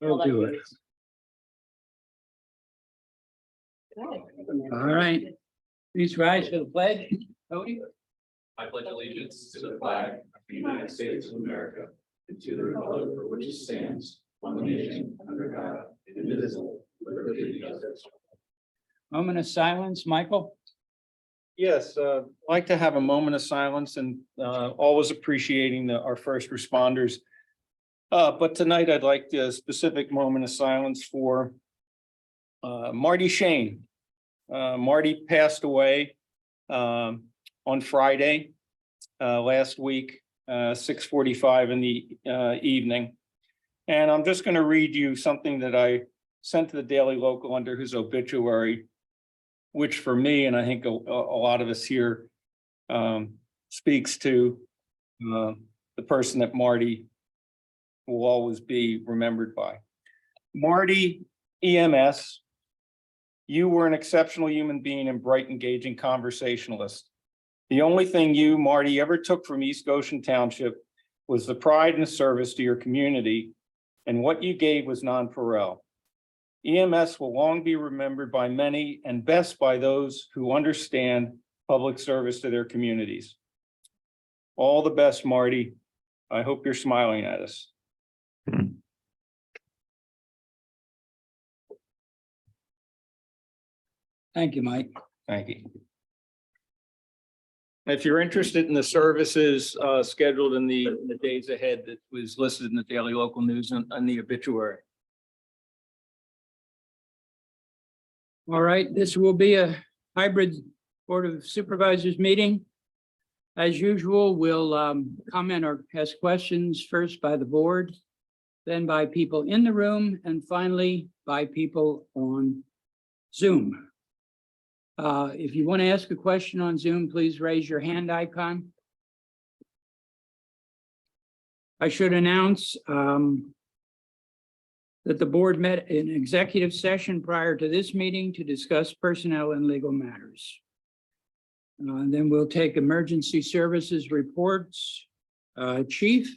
We'll do it. All right. Please rise for the pledge. Cody? I pledge allegiance to the flag of the United States of America and to the republic for which it stands, one nation, under God, indivisible, with liberty and justice. Moment of silence, Michael. Yes, I'd like to have a moment of silence and always appreciating our first responders. But tonight I'd like a specific moment of silence for Marty Shane. Marty passed away on Friday last week, 6:45 in the evening. And I'm just going to read you something that I sent to the Daily Local under his obituary, which for me, and I think a lot of us here, speaks to the person that Marty will always be remembered by. Marty EMS, you were an exceptional human being and bright, engaging conversationalist. The only thing you, Marty, ever took from East Goshen Township was the pride and the service to your community, and what you gave was non-pareil. EMS will long be remembered by many and best by those who understand public service to their communities. All the best, Marty. I hope you're smiling at us. Thank you, Mike. Thank you. If you're interested in the services scheduled in the days ahead, that was listed in the Daily Local News and the obituary. All right, this will be a hybrid Board of Supervisors meeting. As usual, we'll comment or ask questions first by the board, then by people in the room, and finally by people on Zoom. If you want to ask a question on Zoom, please raise your hand icon. I should announce that the board met in executive session prior to this meeting to discuss personnel and legal matters. And then we'll take emergency services reports. Chief?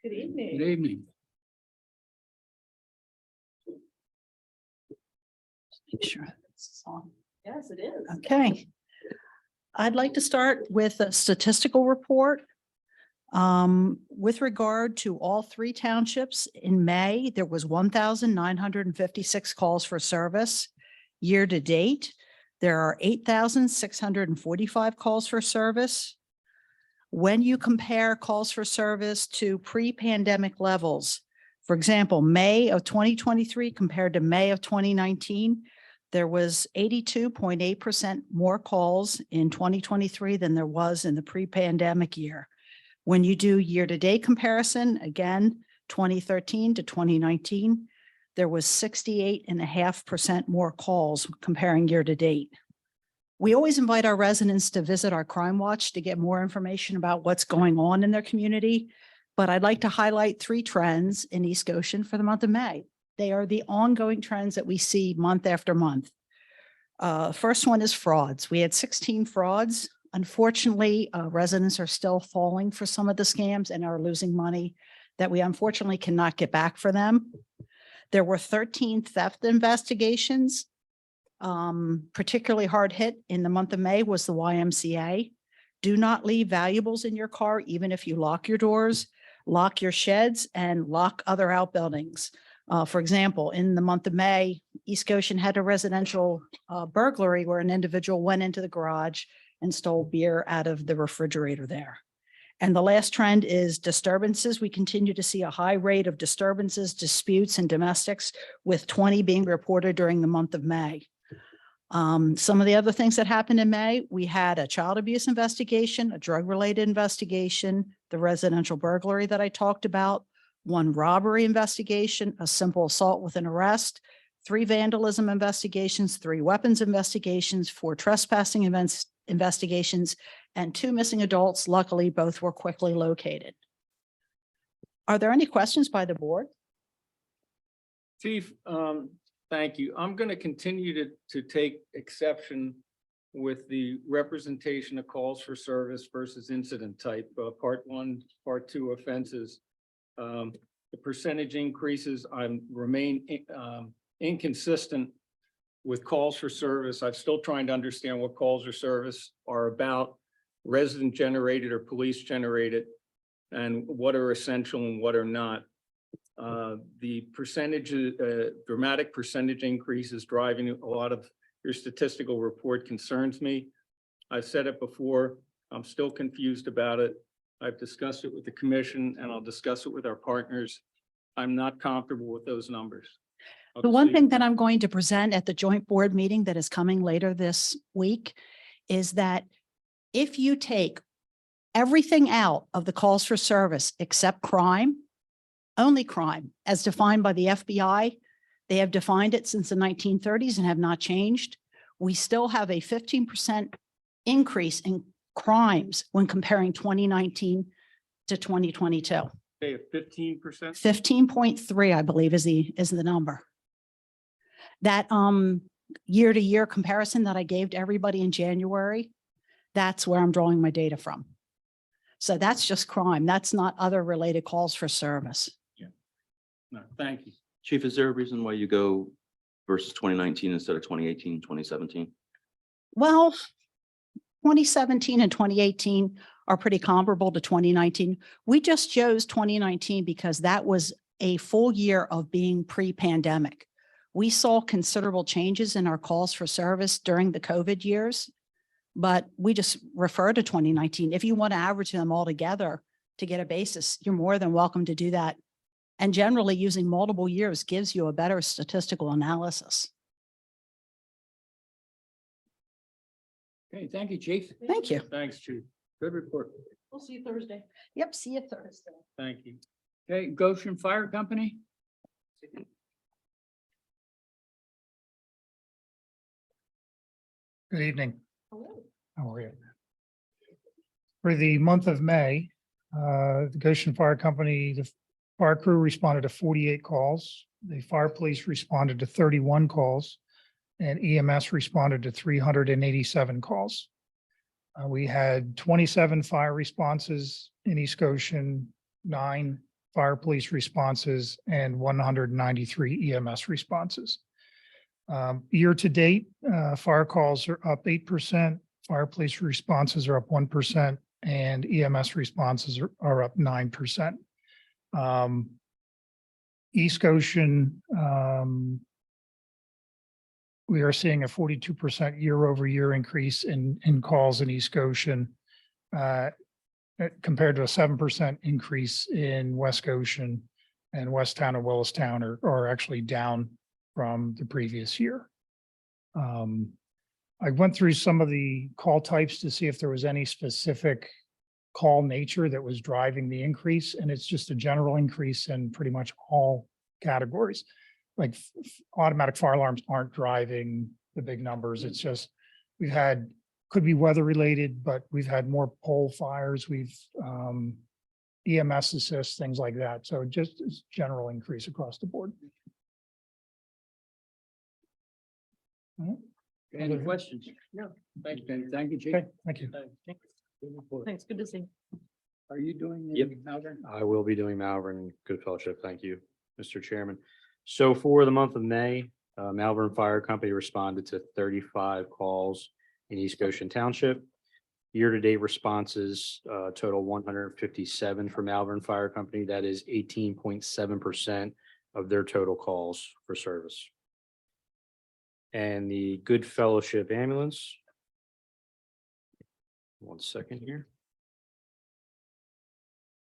Good evening. Good evening. Make sure this is on. Yes, it is. Okay. I'd like to start with a statistical report. With regard to all three townships, in May, there was 1,956 calls for service. Year to date, there are 8,645 calls for service. When you compare calls for service to pre-pandemic levels, for example, May of 2023 compared to May of 2019, there was 82.8% more calls in 2023 than there was in the pre-pandemic year. When you do year-to-date comparison, again, 2013 to 2019, there was 68.5% more calls comparing year-to-date. We always invite our residents to visit our Crime Watch to get more information about what's going on in their community. But I'd like to highlight three trends in East Goshen for the month of May. They are the ongoing trends that we see month after month. First one is frauds. We had 16 frauds. Unfortunately, residents are still falling for some of the scams and are losing money that we unfortunately cannot get back for them. There were 13 theft investigations. Particularly hard hit in the month of May was the YMCA. Do not leave valuables in your car, even if you lock your doors, lock your sheds, and lock other outbuildings. For example, in the month of May, East Goshen had a residential burglary where an individual went into the garage and stole beer out of the refrigerator there. And the last trend is disturbances. We continue to see a high rate of disturbances, disputes, and domestics, with 20 being reported during the month of May. Some of the other things that happened in May, we had a child abuse investigation, a drug-related investigation, the residential burglary that I talked about, one robbery investigation, a simple assault with an arrest, 3 vandalism investigations, 3 weapons investigations, 4 trespassing investigations, and 2 missing adults. Luckily, both were quickly located. Are there any questions by the board? Chief, thank you. I'm going to continue to take exception with the representation of calls for service versus incident type, part one, part two offenses. The percentage increases, remain inconsistent with calls for service. I'm still trying to understand what calls for service are about, resident generated or police generated, and what are essential and what are not. The percentage, dramatic percentage increases driving a lot of your statistical report concerns me. I've said it before, I'm still confused about it. I've discussed it with the commission and I'll discuss it with our partners. I'm not comfortable with those numbers. I'll The just one leave thing it. that I'm going to present at the joint board meeting that is coming later this week is that if you take everything out of the calls for service except crime, only crime as defined by the FBI, they have defined it since the 1930s and have not changed. We still have a 15% increase in crimes when comparing 2019 to 2022. Okay, 15%. 15.3, I believe, is the number. That year-to-year comparison that I gave to everybody in January, that's where I'm drawing my data from. So that's just crime. That's not other related calls for service. No, thank you. Chief, is there a reason why you go versus 2019 instead of 2018, 2017? Well, 2017 and 2018 are pretty comparable to 2019. We just chose 2019 because that was a full year of being pre-pandemic. We saw considerable changes in our calls for service during the COVID years, but we just refer to 2019. If you want to average them all together to get a basis, you're more than welcome to do that. And generally using multiple years gives you a better statistical analysis. Okay, thank you, Chief. Thank you. Thanks, Chief. Good report. We'll see you Thursday. Yep, see you Thursday. Thank you. Okay, Goshen Fire Company. Good evening. Hello. How are you? For the month of May, the Goshen Fire Company, the fire crew responded to 48 calls. The fire police responded to 31 calls and EMS responded to 387 calls. We had 27 fire responses in East Goshen, 9 fire police responses and 193 EMS responses. Year to date, fire calls are up 8%, fire police responses are up 1%, and EMS responses are up 9%. East Goshen, we are seeing a 42% year over year increase in calls in East Goshen, compared to a 7% increase in West Goshen, and Westtown and Willistown are actually down from the previous year. I went through some of the call types to see if there was any specific call nature that was driving the increase, and it's just a general increase in pretty much all categories. Like automatic fire alarms aren't driving the big numbers. It's just we've had, could be weather related, but we've had more pole fires. We've EMS assists, things like that. So just general increase across the board. Any questions? No. Thank you. Thank you, Chief. Okay, thank you. Good report. Thanks. Good to see you. Are you doing Yep. the Malvern? I will be doing Malvern Good Fellowship. Thank you, Mr. Chairman. So for the month of May, Malvern Fire Company responded to 35 calls in East Goshen Township. Year-to-date responses total 157 for Malvern Fire Company. That is 18.7% of their total calls for service. And the Good Fellowship ambulance. One second here.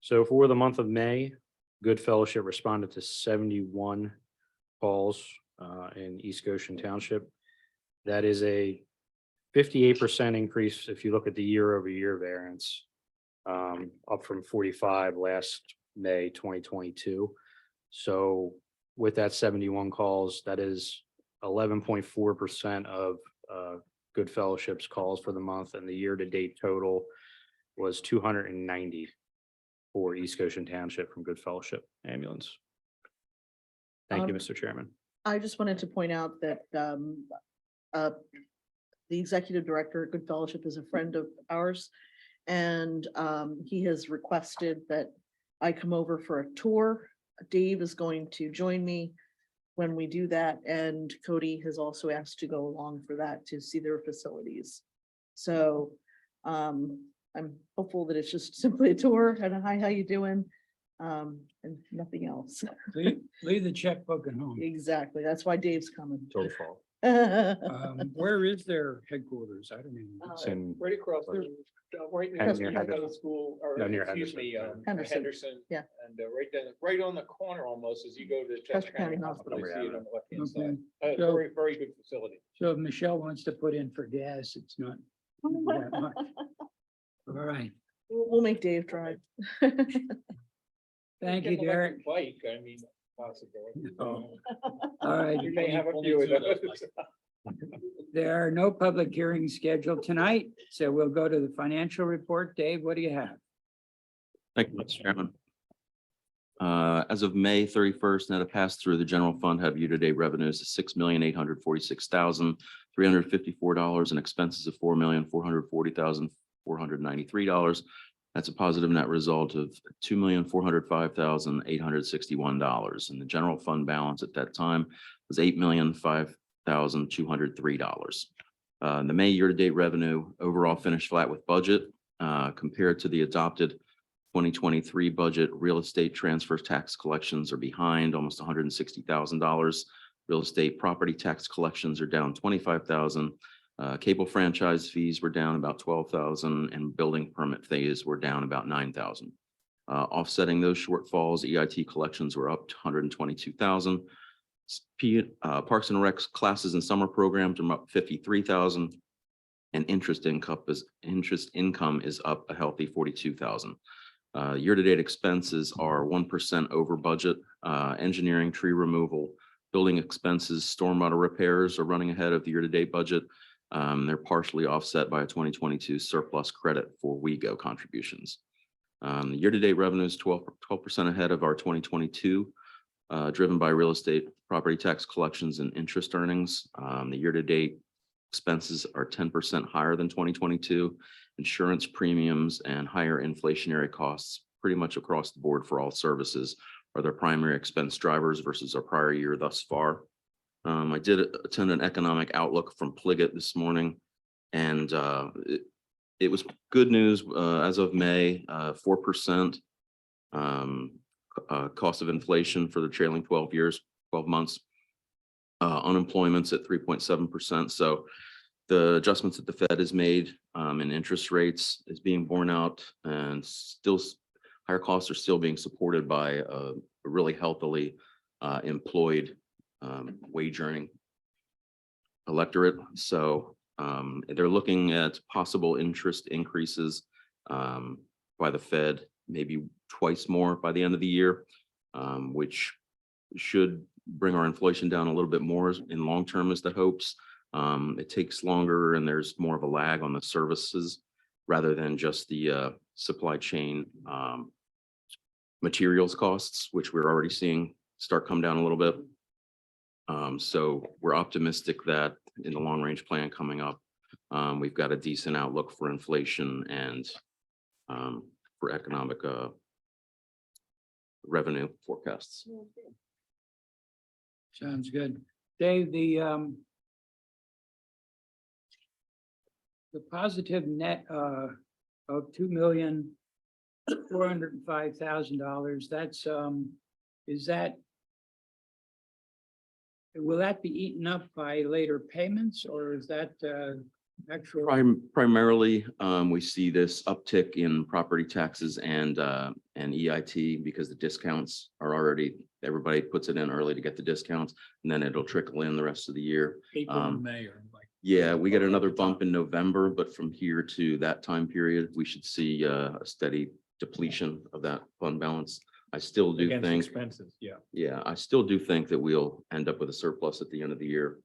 So for the month of May, Good Fellowship responded to 71 calls in East Goshen Township. That is a 58% increase if you look at the year over year variance, up from 45 last May 2022. So with that 71 calls, that is 11.4% of Good Fellowship's calls for the month, and the year to date total was 290 for East Goshen Township from Good Fellowship ambulance. Thank you, Mr. Chairman. I just wanted to point out that the executive director at Good Fellowship is a friend of ours. And he has requested that I come over for a tour. Dave is going to join me when we do that, and Cody has also asked to go along for that to see their facilities. So I'm hopeful that it's just simply a tour and a hi, how you doing? And nothing else. Leave the checkbook at home. Exactly. That's why Dave's coming. Total fault. Where is their headquarters? I don't even. It's in Right across, right Henderson. near the school, or No, near excuse me, Henderson. Henderson. Henderson. Yeah. And right on the corner almost as you go to Chester County Hospital. You see it on the left-hand side. Okay. So- Very, very good facility. So if Michelle wants to put in for gas, it's not that much. All right. We'll make Dave drive. Thank you, Get an Derek. electric Bike, I mean, possibility. Oh. All right. You may have a few of those. There are no public hearings scheduled tonight, so we'll go to the financial report. Dave, what do you have? Thank you, Mr. Chairman. As of May 31st, net of pass-through, the general fund had year-to-date revenues of $6,846,354 and expenses of $4,440,493. That's a positive net result of $2,405,861. And the general fund balance at that time was $8,005,203. The May year-to-date revenue overall finished flat with budget compared to the adopted 2023 budget. Real estate transfer tax collections are behind almost $160,000. Real estate property tax collections are down $25,000. Cable franchise fees were down about $12,000 and building permit fees were down about $9,000. Offsetting those shortfalls, EIT collections were up to $122,000. Parks and Recs classes and summer programs are up $53,000. And interest income is up a healthy $42,000. Year-to-date expenses are 1% over budget. Engineering, tree removal, building expenses, stormwater repairs are running ahead of the year-to-date budget. They're partially offset by a 2022 surplus credit for WeGo contributions. The year-to-date revenue is 12% ahead of our 2022, driven by real estate property tax collections and interest earnings. The year-to-date expenses are 10% higher than 2022. Insurance premiums and higher inflationary costs pretty much across the board for all services are their primary expense drivers versus our prior year thus far. I did attend an economic outlook from Pliget this morning, and it was good news as of May, 4% cost of inflation for the trailing 12 months. Unemployment's at 3.7%. So the adjustments that the Fed has made in interest rates is being borne out, and still higher costs are still being supported by a really healthily employed wage earning electorate. So they're looking at possible interest increases by the Fed, maybe twice more by the end of the year, which should bring our inflation down a little bit more in long term is the hopes. It takes longer and there's more of a lag on the services rather than just the supply chain materials costs, which we're already seeing start come down a little bit. So we're optimistic that in the long range plan coming up, we've got a decent outlook for inflation and for economic revenue forecasts. Sounds good. Dave, the positive net of $2,405,000, that's is that, will that be eaten up by later payments, or is that actual? Primarily, we see this uptick in property taxes and EIT because the discounts are already, everybody puts it in early to get the discounts, and then it'll trickle in the rest of the year. April and May or like. Yeah, we get another bump in November, but from here to that time period, we should see a steady depletion of that fund balance. I still do Against think, expenses, yeah. yeah, I still do think that we'll end up with a surplus at the end of the year,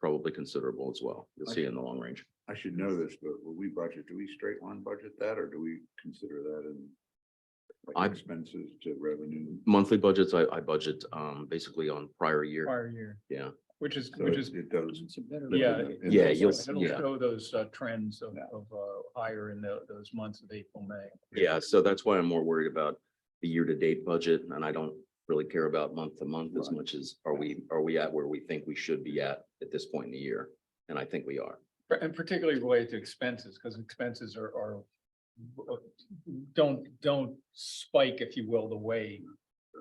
probably considerable as well. You'll see in the long range. I should know this, but when we budget, do we straight line budget that, or do we consider that in I- like expenses to revenue? Monthly budgets, I budget basically on prior year. Prior year. Yeah, Which is, So it does. It's a better. yeah. Yeah, you'll It'll yeah. show those trends of higher in those months of April, May. Yeah, so that's why I'm more worried about the year-to-date budget, and I don't really care about month to month as much as are we at where we think we should be at this point in the year? And I think we are. And particularly related to expenses, because expenses are don't spike, if you will, the way.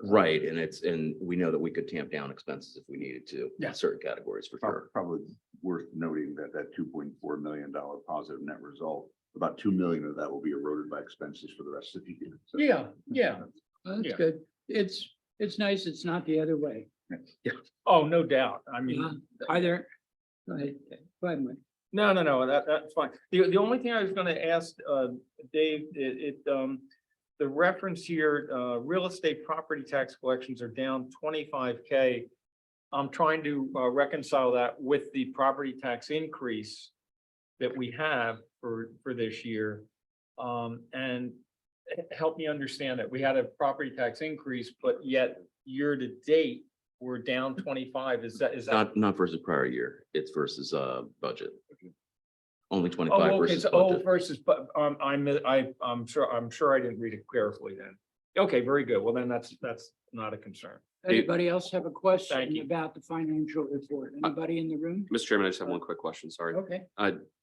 Right, and we know that we could tamp down expenses if we needed to. Yeah. In certain categories for sure. Probably worth noting that $2.4 million positive net result, about 2 million of that will be eroded by expenses for the rest of the year. So- Yeah, yeah. That's Yeah. good. It's nice. It's not the other way. Oh, no doubt. I mean. Are there? Go ahead. Go ahead, Mike. No, that's fine. The only thing I was gonna ask, Dave, the reference here, real estate property tax collections are down 25K. I'm trying to reconcile that with the property tax increase that we have for this year. And help me understand that we had a property tax increase, but yet year to date, we're down 25. Is that? Not versus prior year, it's versus budget. Only Oh, 25 okay, versus so, budget. versus, but, I'm sure I didn't read it carefully then. Okay, very good. Well, then that's not a concern. Anybody else have a Thank question you. about the financial report? Anybody in the room? Mr. Chairman, I just have one quick question, sorry. Okay.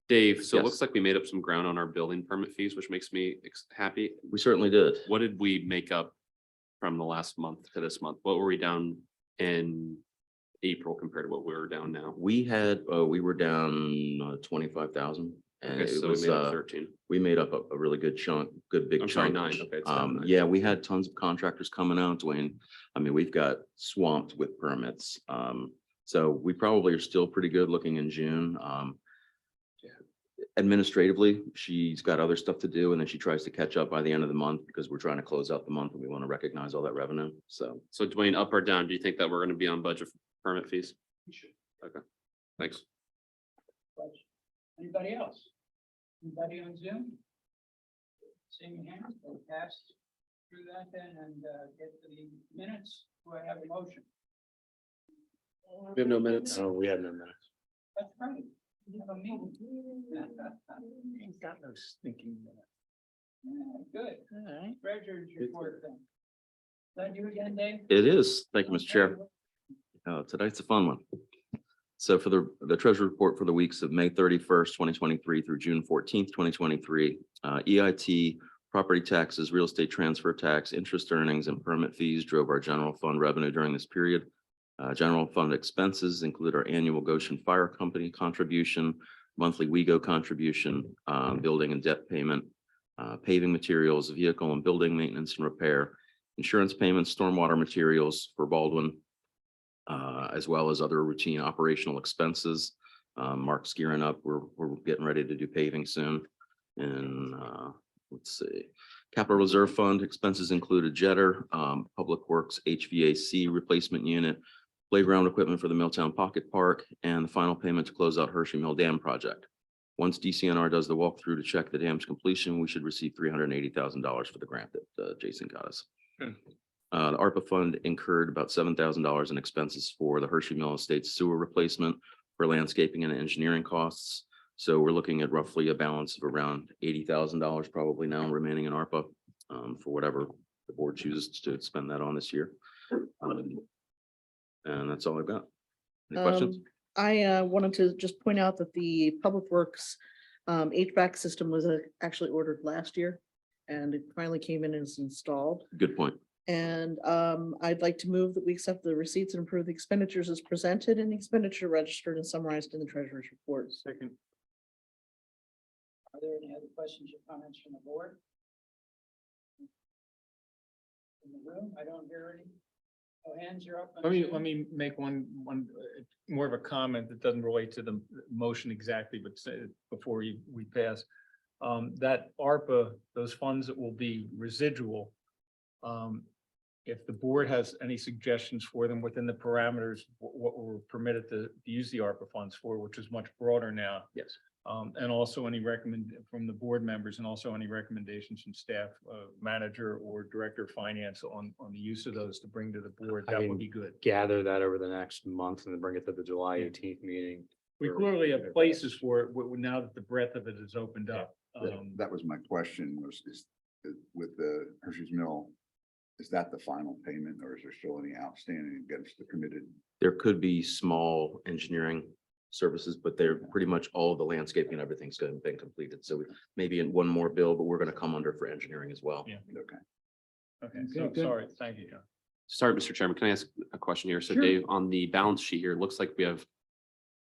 Dave, so it Yes. looks like we made up some ground on our building permit fees, which makes me happy. We certainly did. What did we make up from the last month to this month? What were we down in April compared to what we were down now? We were down 25,000. And Okay, it so we was, made up 13. we made up a really good chunk, good big I'm sorry, chunk. 9. Okay, it's down 9. Yeah, we had tons of contractors coming out, Dwayne. I mean, we've got swamped with permits. So we probably are still pretty good looking in June. Administratively, she's got other stuff to do and then she tries to catch up by the end of the month because we're trying to close out the month and we want to recognize all that revenue. So So Dwayne, up or down, do you think that we're going to be on budget for permit fees? Okay, thanks. Anybody else? Anybody on Zoom? Seeing hands, we'll pass through that then and get to the minutes. Do I have a motion? We have no minutes. Oh, we have no minutes. That's right. We have a meeting. Ain't got no stinking minute. Yeah, good. All right. Treasurer's report then. Is that you again, Dave? it is. Thank you, Mr. Chair. Tonight's a fun one. So for the treasury report for the weeks of May 31st, 2023 through June 14th, 2023, EIT, property taxes, real estate transfer tax, interest earnings, and permit fees drove our general fund revenue during this period. General fund expenses include our annual Goshen Fire Company contribution, monthly WeGo contribution, building and debt payment, paving materials, vehicle and building maintenance and repair, insurance payments, stormwater materials for Baldwin, as well as other routine operational expenses. Mark's gearing up. We're getting ready to do paving soon. And let's see, capital reserve fund expenses included jetter, public works HVAC replacement unit, playground equipment for the Milltown Pocket Park, and the final payment to close out Hershey Mill Dam project. Once DCNR does the walkthrough to check the dam's completion, we should receive $380,000 for the grant that Jason got us. The ARPA fund incurred about $7,000 in expenses for the Hershey Mill Estates sewer replacement for landscaping and engineering costs. So we're looking at roughly a balance of around $80,000 probably now remaining in ARPA for whatever the board chooses to spend that on this year. And that's all I've got. Any questions? I wanted to just point out that the Public Works HVAC system was actually ordered last year and it finally came in and is installed. Good point. And I'd like to move that we accept the receipts and approve the expenditures as presented and the expenditure registered and summarized in the treasurer's report. Second. Are there any other questions or comments from the board? In the room, I don't hear any. Oh, hands are up. on Zoom. Let me make one more of a comment that doesn't relate to the motion exactly, but say it before we pass. That ARPA, those funds that will be residual. If the board has any suggestions for them within the parameters, what we're permitted to use the ARPA funds for, which is much broader now. Yes. And also any from the board members, and also any recommendations from staff, manager or director of finance on the use of those to bring to the board, I that can would be good. Gather that over the next month and then bring it to the July 18th meeting. We clearly have places for it, now that the breadth of it is opened up. That was my question, is with the Hershey's Mill, is that the final payment, or is there still any outstanding against the committed? There could be small engineering services, but they're pretty much all of the landscaping and everything's been completed. So maybe in one more bill, but we're going to come under for engineering as well. Yeah. Okay. Okay, Okay, so good. sorry, thank you, John. Sorry, Mr. Chairman, can I ask a question here? So Sure. Dave, on the balance sheet here, it looks like we have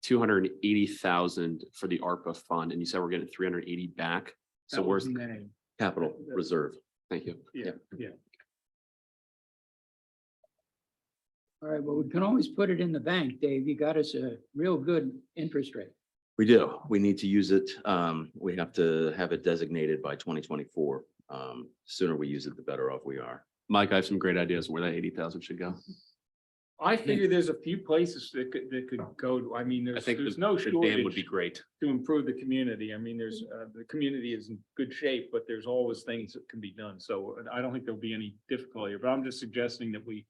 280,000 for the ARPA fund, and you said we're getting 380 back. So That was where's the May. Capital reserve. thank you. Yeah. All right, well, we can always put it in the bank, Dave. You got us a real good interest rate. We do. We need to use it. We have to have it designated by 2024. Sooner we use it, the better off we are. Mike, I have some great ideas where that 80,000 should go. I figure there's a few places that could go, I mean, I think there's the no the dam would be shortage great. to improve the community. I mean, there's, the community is in good shape, but there's always things that can be done. So I don't think there'll be any difficulty, but I'm just suggesting that we,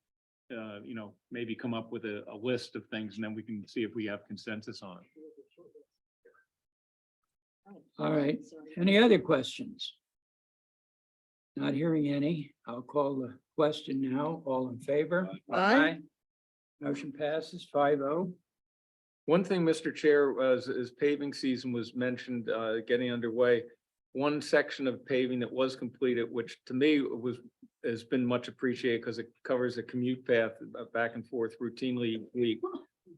maybe come up with a list of things, and then we can see if we have consensus on it. All right, any other questions? Not hearing any. I'll call the question now. All in favor? Aye. Motion passes 5-0. One thing, Mr. Chair, as paving season was mentioned, getting underway, one section of paving that was completed, which to me has been much appreciated because it covers a commute path back and forth routinely each week.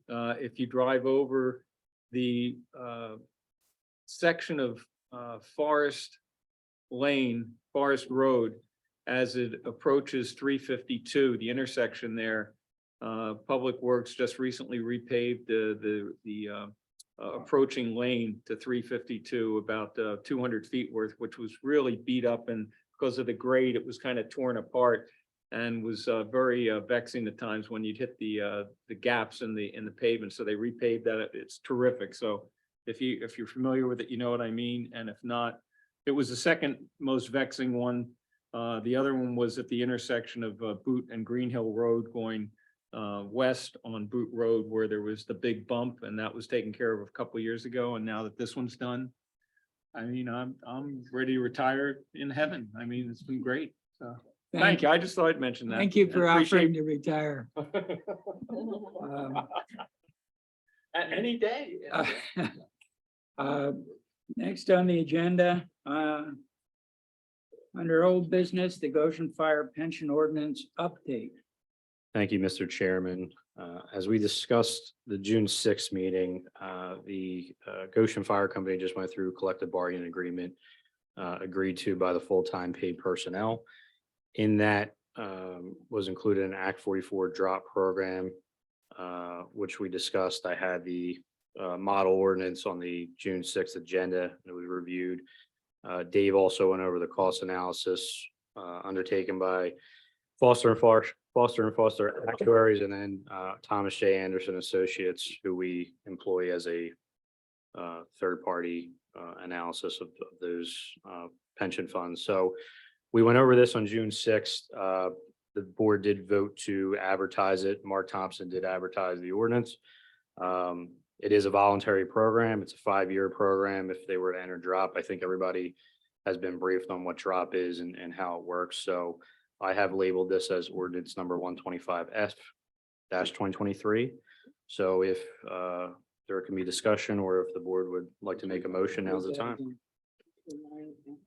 If you drive over the section of Forest Road, as it approaches 352, the intersection there, Public Works just recently repaved the approaching lane to 352, about 200 feet worth, which was really beat up, and because of the grade, it was kind of torn apart and was very vexing at times when you'd hit the gaps in the pavement. So they repaved that. It's terrific. So if you're familiar with it, you know what I mean. And if not, it was the second most vexing one. The other one was at the intersection of Boot and Green Hill Road going west on Boot Road, where there was the big bump, and that was taken care of a couple of years ago. And now that this one's done, I mean, I'm ready to retire in heaven. I mean, it's been great. So thank you. I just thought I'd mention that. Thank you for I appreciate- offering to retire. Any day. Next on the agenda, under old business, the Goshen Fire Pension Ordinance update. Thank you, Mr. Chairman. As we discussed the June 6th meeting, the Goshen Fire Company just went through collective bargaining agreement agreed to by the full-time paid personnel. In that was included an Act 44 drop program, which we discussed. I had the model ordinance on the June 6th agenda. It was reviewed. Dave also went over the cost analysis undertaken by Foster and Foster Actuaries, and then Thomas J. Anderson Associates, who we employ as a third-party analysis of those pension funds. So we went over this on June 6th. The board did vote to advertise it. Mark Thompson did advertise the ordinance. It is a voluntary program. It's a 5-year program. If they were to enter drop, I think everybody has been briefed on what drop is and how it works. So I have labeled this as ordinance number 125F-2023. So if there can be discussion, or if the board would like to make a motion, now's the time.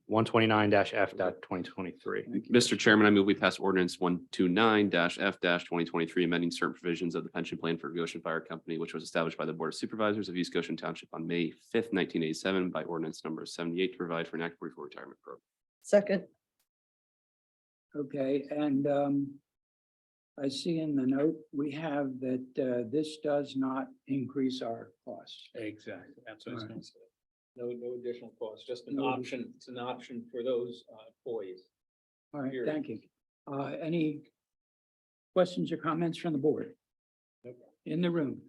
129-F-2023. Mr. Chairman, I move we pass ordinance 129-F-2023, amending certain provisions of the pension plan for Goshen Fire Company, which was established by the Board of Supervisors of East Goshen Township on May 5th, 1987, by ordinance number 78 to provide for an Act 44 retirement program. Second. Okay, and I see in the note, we have that this does not increase our costs. Exactly. That's what I was All right. gonna say. No additional cost, just an No. option. It's an option for those employees. All right, Here. thank you. Any questions or comments from the board? In the room?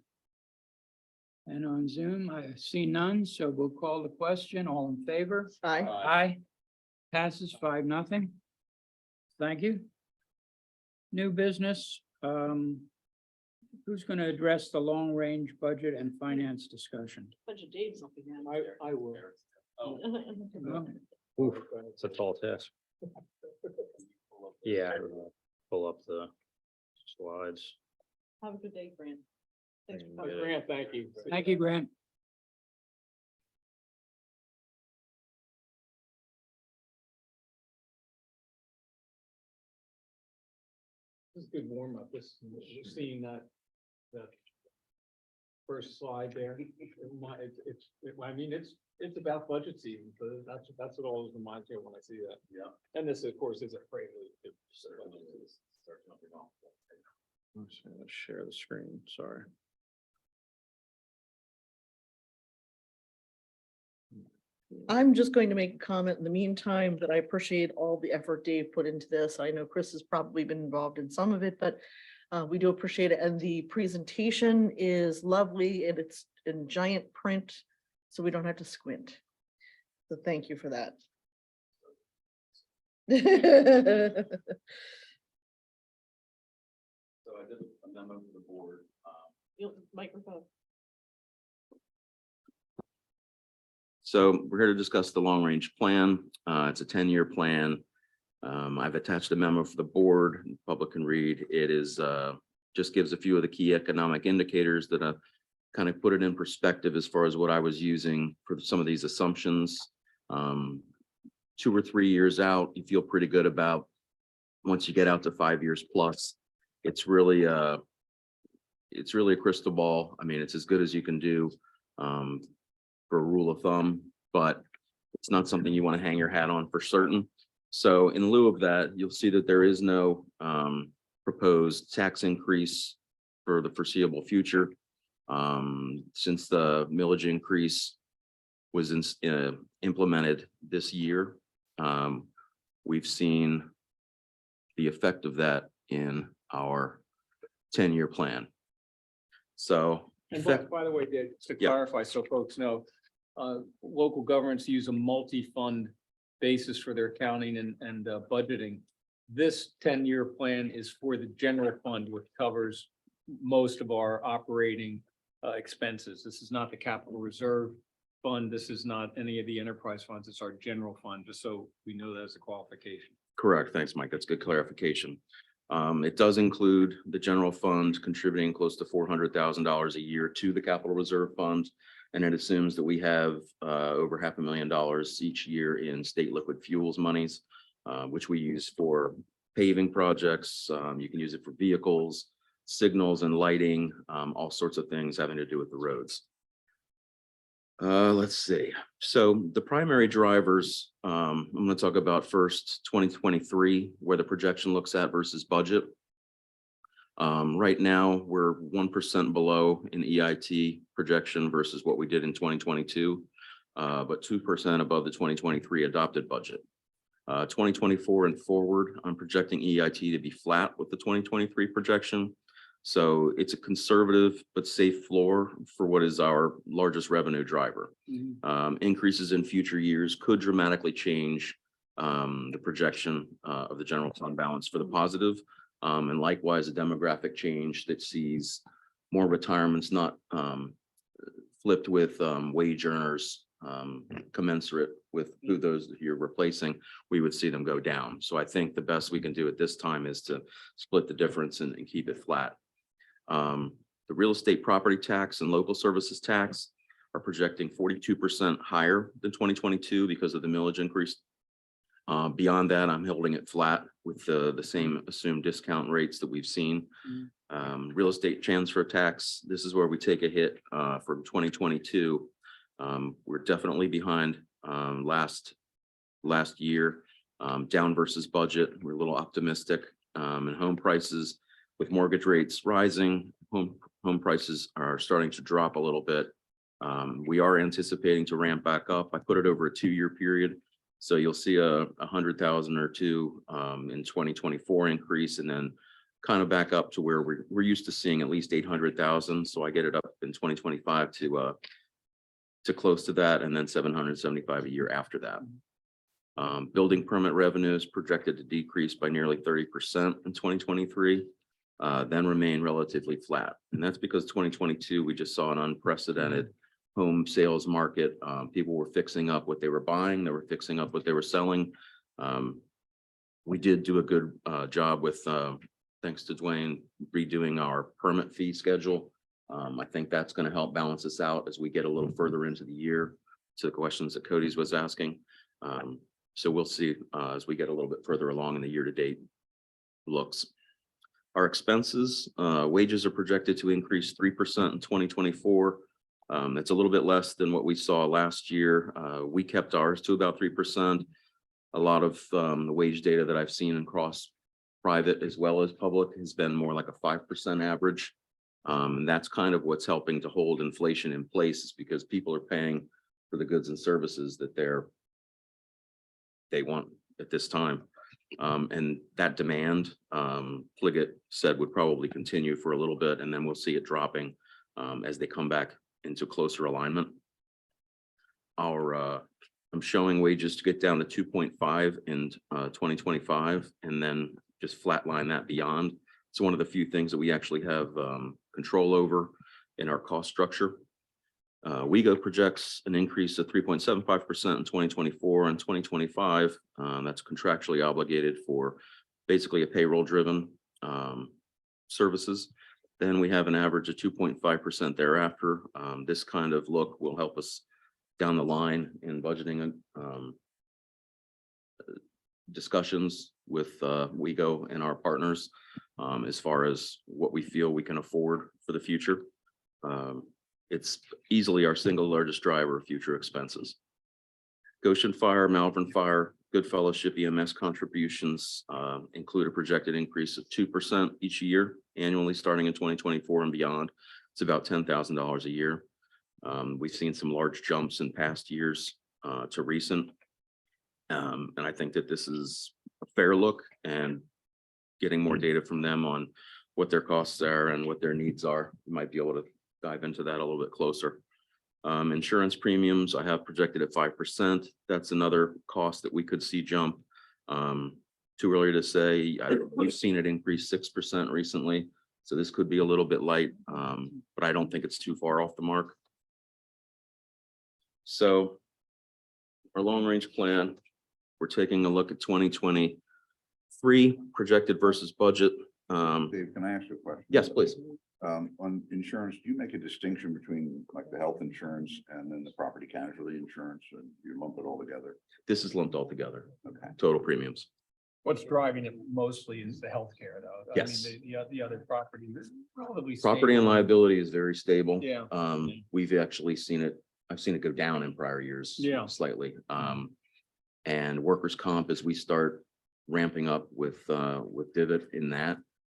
And on Zoom, I see none, so we'll call the question. All in favor? Aye. Aye. Passes 5-0. Thank you. New business, who's going to address the long-range budget and finance discussion? Bunch of Dave's up again. I will. Oh, Oof, it's a tall task. Yeah, pull up the slides. Have a good day, Grant. Thanks for Yeah. coming. Grant, thank you. Thank you, Grant. This is a good warm up. This, you're seeing that, the first slide there. I mean, it's about budget season, so that's what always reminds me of when I see that. Yeah. And this, of course, is a prelude. to- I'm just gonna share the screen, sorry. I'm just going to make a comment in the meantime that I appreciate all the effort Dave put into this. I know Chris has probably been involved in some of it, but we do appreciate it. And the presentation is lovely and it's in giant print, so we don't have to squint. So thank you for that. So I did a memo for the board. Microphone. So we're here to discuss the long-range plan. It's a 10-year plan. I've attached a memo for the board, and the public can read. It is, just gives a few of the key economic indicators that kind of put it in perspective as far as what I was using for some of these assumptions. 2 or 3 years out, you feel pretty good about. Once you get out to 5 years plus, it's really a crystal ball. I mean, it's as good as you can do. For a rule of thumb, but it's not something you want to hang your hat on for certain. So in lieu of that, you'll see that there is no proposed tax increase for the foreseeable future. Since the millage increase was implemented this year, we've seen the effect of that in our 10-year plan. So And by the way, Dave, just to Yeah. clarify, so folks know, local governments use a multi-fund basis for their accounting and budgeting. This 10-year plan is for the general fund, which covers most of our operating expenses. This is not the capital reserve fund. This is not any of the enterprise funds. It's our general fund, just so we know that as a qualification. correct. Thanks, Mike. That's good clarification. It does include the general fund contributing close to $400,000 a year to the capital reserve fund. And it assumes that we have over $500,000 each year in state liquid fuels monies, which we use for paving projects. You can use it for vehicles, signals and lighting, all sorts of things having to do with the roads. Let's see. So the primary drivers, I'm going to talk about first 2023, where the projection looks at versus budget. Right now, we're 1% below in EIT projection versus what we did in 2022, but 2% above the 2023 adopted budget. 2024 and forward, I'm projecting EIT to be flat with the 2023 projection. So it's a conservative but safe floor for what is our largest revenue driver. Increases in future years could dramatically change the projection of the general fund balance for the positive. And likewise, a demographic change that sees more retirements not flipped with wage earners commensurate with who those you're replacing, we would see them go down. So I think the best we can do at this time is to split the difference and keep it flat. The real estate property tax and local services tax are projecting 42% higher than 2022 because of the millage increase. Beyond that, I'm holding it flat with the same assumed discount rates that we've seen. Real estate transfer tax, this is where we take a hit from 2022. We're definitely behind last year, down versus budget. We're a little optimistic. And home prices, with mortgage rates rising, home prices are starting to drop a little bit. We are anticipating to ramp back up. I put it over a 2-year period. So you'll see a 100,000 or two in 2024 increase, and then kind of back up to where we're used to seeing at least 800,000. So I get it up in 2025 to close to that, and then 775 a year after that. Building permit revenues projected to decrease by nearly 30% in 2023, then remain relatively flat. And that's because 2022, we just saw an unprecedented home sales market. People were fixing up what they were buying, they were fixing up what they were selling. We did do a good job with, thanks to Dwayne, redoing our permit fee schedule. I think that's going to help balance us out as we get a little further into the year, to the questions that Cody's was asking. So we'll see as we get a little bit further along in the year-to-date looks. Our expenses, wages are projected to increase 3% in 2024. That's a little bit less than what we saw last year. We kept ours to about 3%. A lot of the wage data that I've seen across private as well as public has been more like a 5% average. And that's kind of what's helping to hold inflation in place, is because people are paying for the goods and services that they want at this time. And that demand, Pliget said, would probably continue for a little bit, and then we'll see it dropping as they come back into closer alignment. I'm showing wages to get down to 2.5 in 2025, and then just flatline that beyond. It's one of the few things that we actually have control over in our cost structure. WeGo projects an increase of 3.75% in 2024 and 2025. That's contractually obligated for basically a payroll-driven services. Then we have an average of 2.5% thereafter. This kind of look will help us down the line in budgeting discussions with WeGo and our partners as far as what we feel we can afford for the future. It's easily our single largest driver of future expenses. Goshen Fire, Malvern Fire, Good Fellowship EMS contributions include a projected increase of 2% each year annually, starting in 2024 and beyond. It's about $10,000 a year. We've seen some large jumps in past years to recent. And I think that this is a fair look, and getting more data from them on what their costs are and what their needs are, we might be able to dive into that a little bit closer. Insurance premiums, I have projected at 5%. That's another cost that we could see jump. Too early to say. We've seen it increase 6% recently, so this could be a little bit light, but I don't think it's too far off the mark. So our long-range plan, we're taking a look at 2023 projected versus budget. Dave, can I ask you a question? Yes, please. On insurance, do you make a distinction between like the health insurance and then the property casualty insurance, and you lump it all together? This is lumped all together, Okay. total premiums. What's driving it mostly is the healthcare, though. Yes. I mean, the other property is relatively. Property and stable. liability is very stable. Yeah. We've actually seen it, I've seen it go down in prior years. Yeah. Slightly. And workers' comp, as we start ramping up with Divot in that,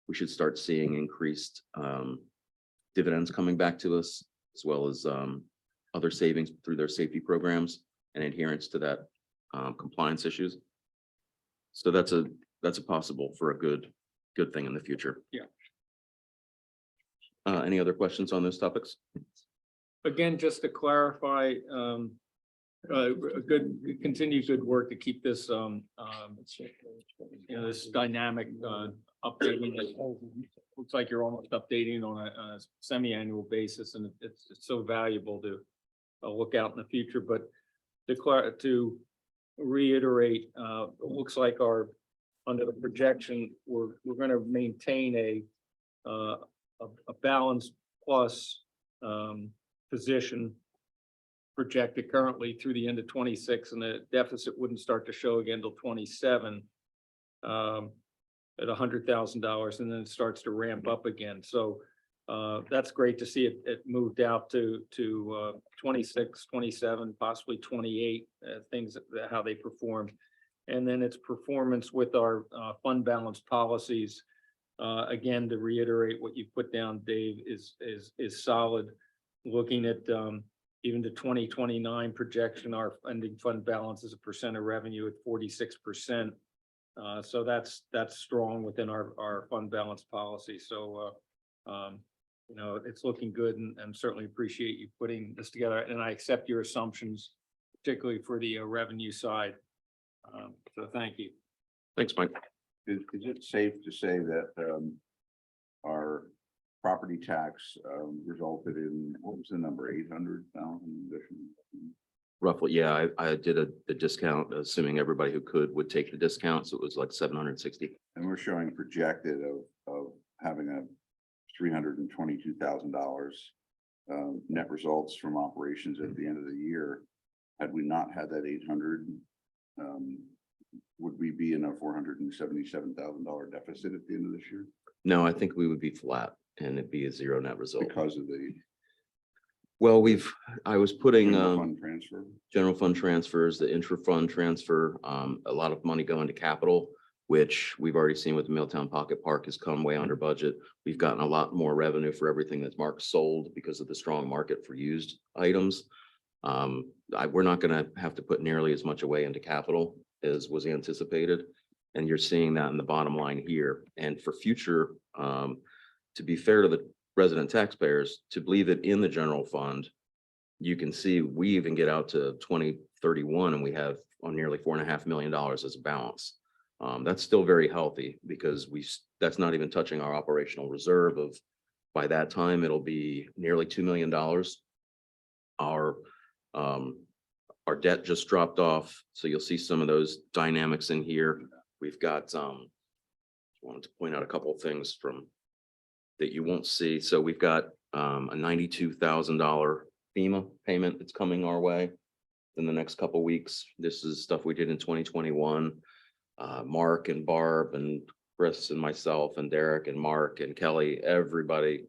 we should start seeing increased dividends coming back to us, as well as other savings through their safety programs and adherence to that compliance issues. So that's a possible for a good thing in the future. Yeah. Any other questions on those topics? Again, just to clarify, continued good work to keep this, this dynamic, updating. Looks like you're almost updating on a semi-annual basis, and it's so valuable to look out in the future. But to reiterate, it looks like under the projection, we're going to maintain a balanced plus position projected currently through the end of 26, and the deficit wouldn't start to show again till 27 at $100,000, and then it starts to ramp up again. So that's great to see it moved out to 26, 27, possibly 28, things how they perform. And then its performance with our fund balance policies. Again, to reiterate what you put down, Dave, is solid. Looking at even the 2029 projection, our ending fund balance is a percent of revenue at 46%. So that's strong within our fund balance policy. So, you know, it's looking good and certainly appreciate you putting this together. And I accept your assumptions, particularly for the revenue side. So thank you. Thanks, Mike. Is it safe to say that, our property tax, resulted in, what was the number, 800,000 additional? Roughly, yeah, I did the discount, assuming everybody who could would take the discount, so it was like 760. And we're showing projected of having a $322,000 net results from operations at the end of the year. Had we not had that 800, would we be in a $477,000 deficit at the end of this year No, I think we would be flat and it'd be a zero net result. because of the Well, I was putting general fund transfer? general fund transfers, the intra-fund transfer, a lot of money going to capital, which we've already seen with the Milltown Pocket Park has come way under budget. We've gotten a lot more revenue for everything that Mark sold because of the strong market for used items. We're not gonna have to put nearly as much away into capital as was anticipated. And you're seeing that in the bottom line here. And for future, to be fair to the resident taxpayers, to believe that in the general fund, you can see we even get out to 2031 and we have on nearly $4.5 million as a balance. That's still very healthy because that's not even touching our operational reserve of, by that time, it'll be nearly $2 million. Our debt just dropped off, so you'll see some of those dynamics in here. We've got, wanted to point out a couple of things from that you won't see. So we've got a $92,000 FEMA payment that's coming our way in the next couple of weeks. This is stuff we did in 2021. Mark and Barb and Chris and myself and Derek and Mark and Kelly, everybody,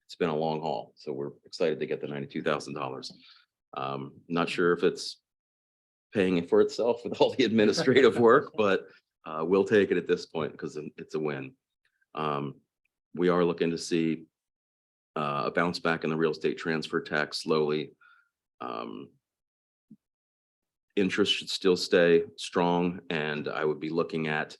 it's been a long haul. So we're excited to get the $92,000. Not sure if it's paying for itself with all the administrative work, but we'll take it at this point because it's a win. We are looking to see a bounce back in the real estate transfer tax slowly. Interest should still stay strong, and I would be looking at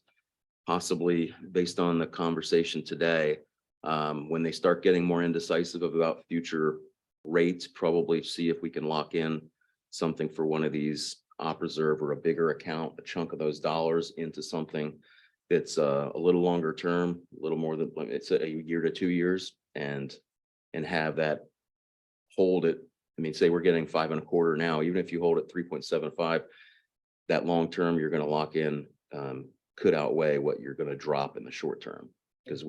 possibly, based on the conversation today, when they start getting more indecisive about future rates, probably see if we can lock in something for one of these op reserve or a bigger account, a chunk of those dollars into something that's a little longer term, a little more than, it's a year to 2 years, and have that hold it. I mean, say we're getting 5.25 now, even if you hold it 3.75, that long term you're going to lock in could outweigh what you're going to drop in the short term, because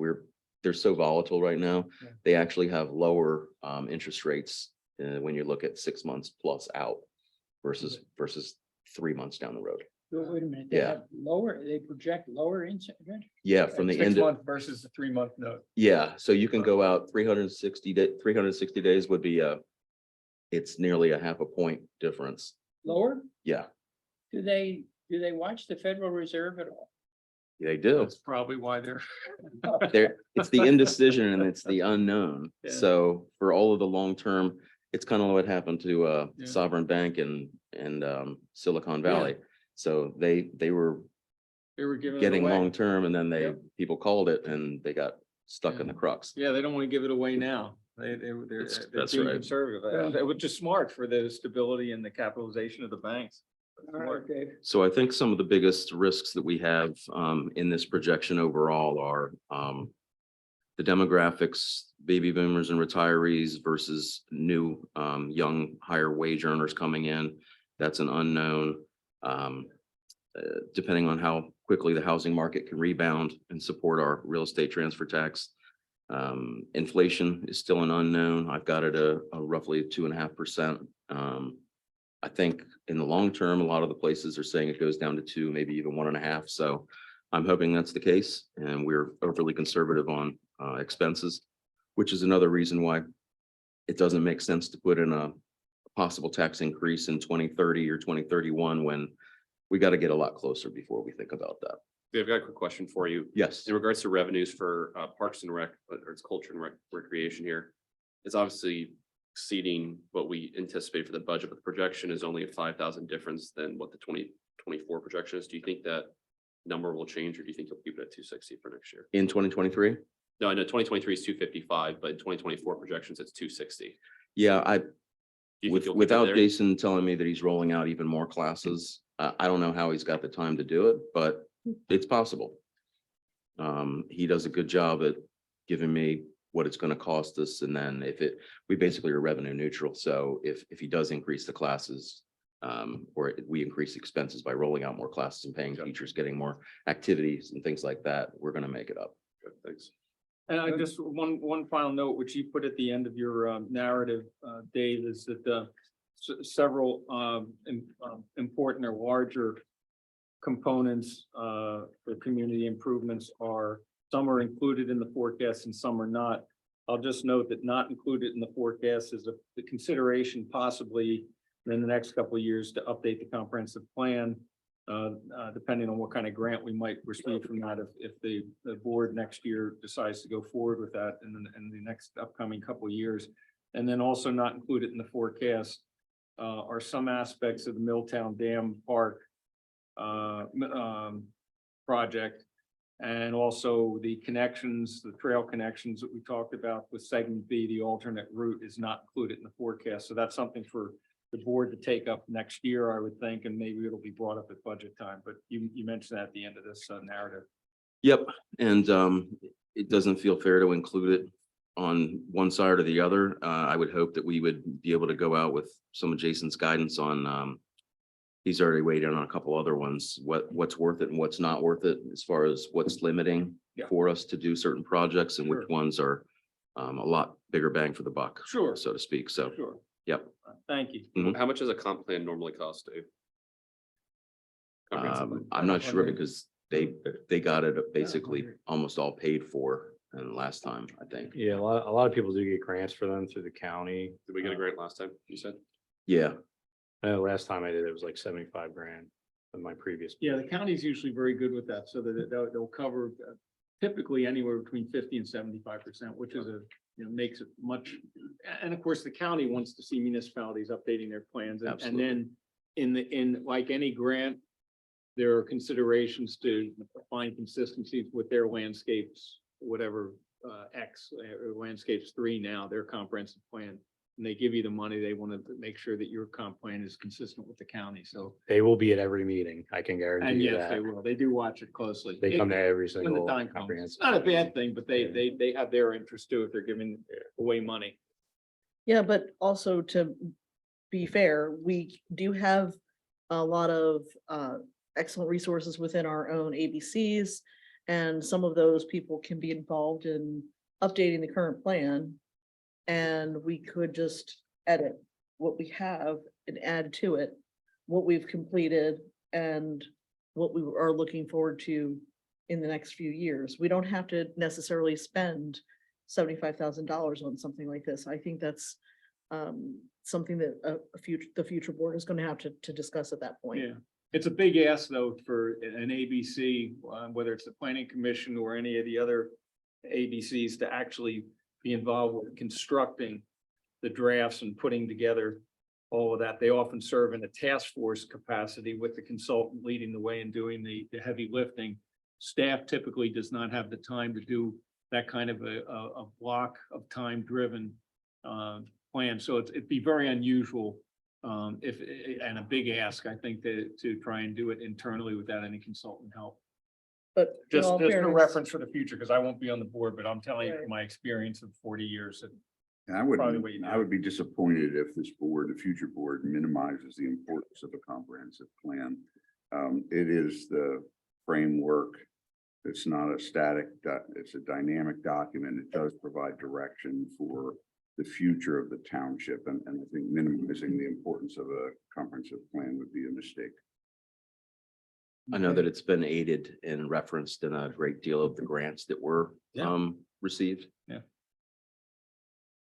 they're so volatile right now. Yeah. They actually have lower interest rates when you look at 6 months plus out versus 3 months down the road. Wait a minute. Yeah. They have lower, they project lower interest? Yeah, from the end of, 6 month versus the 3-month note. yeah, so you can go out 360 days would be it's nearly a 0.5 point difference. Lower? Yeah, Do they watch the Federal Reserve at all? they do. That's probably why they're. It's the indecision and it's the unknown. Yeah. So for all of the long term, it's kind of what happened to Yeah. Sovereign Bank and Silicon Valley. So they were giving it getting away. long term, and then Yep. people called it and they got stuck in the crux. Yeah, they don't want to give it away now. They're That's being right. conservative, which is smart for the stability and the capitalization of the banks. All right, Dave. So I think some of the biggest risks that we have in this projection overall are the demographics, baby boomers and retirees versus new young higher wage earners coming in. That's an unknown. Depending on how quickly the housing market can rebound and support our real estate transfer tax. Inflation is still an unknown. I've got it a roughly 2.5%. I think in the long term, a lot of the places are saying it goes down to 2, maybe even 1.5. So I'm hoping that's the case, and we're overly conservative on expenses, which is another reason why it doesn't make sense to put in a possible tax increase in 2030 or 2031 when we got to get a lot closer before we think about that. Dave, I've got a quick question for you. Yes. In regards to revenues for Parks and Rec, or it's culture and recreation here, it's obviously exceeding what we anticipate for the budget, but the projection is only a 5,000 difference than what the 2024 projection is. Do you think that number will change, or do you think you'll keep it at 260 for next year? In 2023? No, I know 2023 is 255, but in 2024 projections, it's 260. Yeah, Do you think you'll keep it without there? Jason telling me that he's rolling out even more classes, I don't know how he's got the time to do it, but it's possible. He does a good job at giving me what it's gonna cost us, and then we basically are revenue neutral, so if he does increase the classes, or we increase expenses by rolling out more classes and paying teachers, getting more activities and things like that, we're gonna make it up. Good, thanks. And I just, one final note, which you put at the end of your narrative, Dave, is that several important or larger components for community improvements some are included in the forecast and some are not. I'll just note that not included in the forecast is the consideration possibly in the next couple of years to update the comprehensive plan, depending on what kind of grant we might receive from that, if the board next year decides to go forward with that in the next upcoming couple of years. And then also not included in the forecast are some aspects of the Milltown Dam Park project, and also the connections, the trail connections that we talked about with segment B, the alternate route is not included in the forecast. So that's something for the board to take up next year, I would think, and maybe it'll be brought up at budget time, but you mentioned that at the end of this narrative. Yep, and it doesn't feel fair to include it on one side or the other. I would hope that we would be able to go out with some of Jason's guidance on, he's already weighed in on a couple other ones, what's worth it and what's not worth it, as far as what's limiting Yeah. for us to do certain projects and which Sure. ones are a lot bigger bang for the buck. Sure. So to speak. So, Sure. yep. Thank you. Mhm. How much does a comp plan normally cost, Dave? Comprehensive plan. I'm not sure because they got it basically almost all paid for and last time, I think. Yeah, a lot of people do get grants for them through the county. Did we get a grant last time, you said? Yeah, Last time I did, it was like 75 grand in my previous. Yeah, the county's usually very good with that, so that they'll cover typically anywhere between 50 and 75%, which is makes it much. And of course, the county wants to see municipalities updating their plans, and Absolutely. then in like any grant, there are considerations to find consistencies with their landscapes, whatever X or landscapes 3 now, their comprehensive plan. And they give you the money, they want to make sure that your comp plan is consistent with the county, so. They will be at every meeting. I can And guarantee you yes, they that. will, they do watch it closely. They come to every When single the time comes, it's comprehensive. not a bad thing, but they have their interest too, if they're giving away money. Yeah, but also to be fair, we do have a lot of excellent resources within our own ABCs. And some of those people can be involved in updating the current plan. And we could just edit what we have and add to it what we've completed and what we are looking forward to in the next few years. We don't have to necessarily spend $75,000 on something like this. I think that's something that the future board is going to have to discuss at that point. Yeah, it's a big ask though for an ABC, whether it's the planning commission or any of the other ABCs, to actually be involved with constructing the drafts and putting together all of that. They often serve in a task force capacity with the consultant leading the way and doing the heavy lifting. Staff typically does not have the time to do that kind of a block of time driven plan. So it'd be very unusual and a big ask, I think, to try and do it internally without any consultant help. But in Just all a fairness- reference for the future, because I won't be on the board, but I'm telling you from my experience of 40 years. And I Probably what you would, do. I would be disappointed if this board, the future board, minimizes the importance of a comprehensive plan. It is the framework. It's not a static, it's a dynamic document. It does provide direction for the future of the township. And I think minimizing the importance of a comprehensive plan would be a mistake. I know that it's been aided and referenced in a great deal of the grants that were Yeah. received.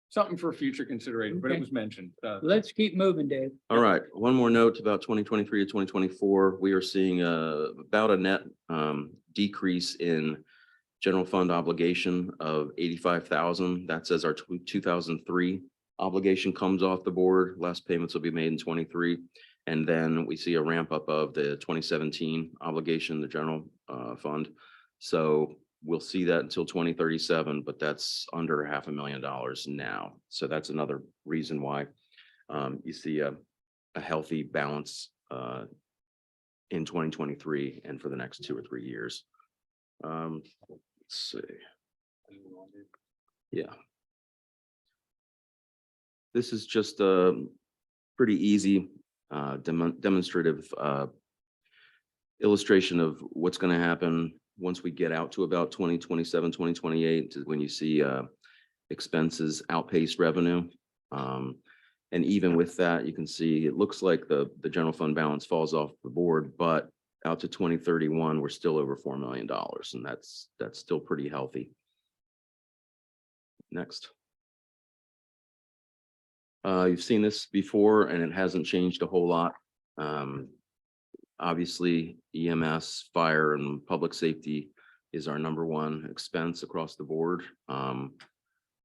Something for future consideration, but it Okay. was mentioned. Let's keep moving, Dave. All right, one more note about 2023 to 2024. We are seeing about a net decrease in general fund obligation of 85,000. That's as our 2003 obligation comes off the board. Last payments will be made in 23. And then we see a ramp up of the 2017 obligation, the general fund. So we'll see that until 2037, but that's under $500,000 now. So that's another reason why you see a healthy balance in 2023 and for the next 2 or 3 years. Let's see. Yeah. This is just a pretty easy demonstrative illustration of what's going to happen once we get out to about 2027, 2028, when you see expenses outpace revenue. And even with that, you can see it looks like the general fund balance falls off the board, but out to 2031, we're still over $4 million, and that's still pretty healthy. Next. You've seen this before, and it hasn't changed a whole lot. Obviously, EMS, fire, and public safety is our #1 expense across the board.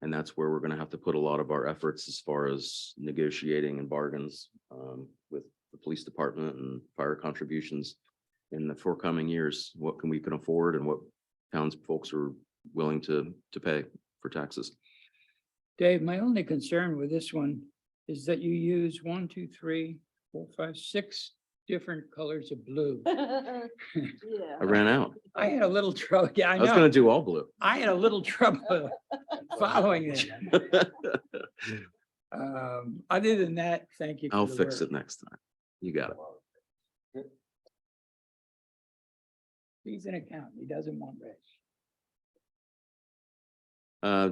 And that's where we're going to have to put a lot of our efforts as far as negotiating and bargains with the police department and fire contributions in the forthcoming years. What we can afford and what townsfolk are willing to pay for taxes. Dave, my only concern with this one is that you use 1, 2, 3, 4, 5, 6 different colors of blue. I ran out. I had a little trouble. Yeah, I was going to do all blue. I had a little trouble following that. Other than that, thank you. I'll fix it next time. You got it. He's an accountant. He doesn't want rich.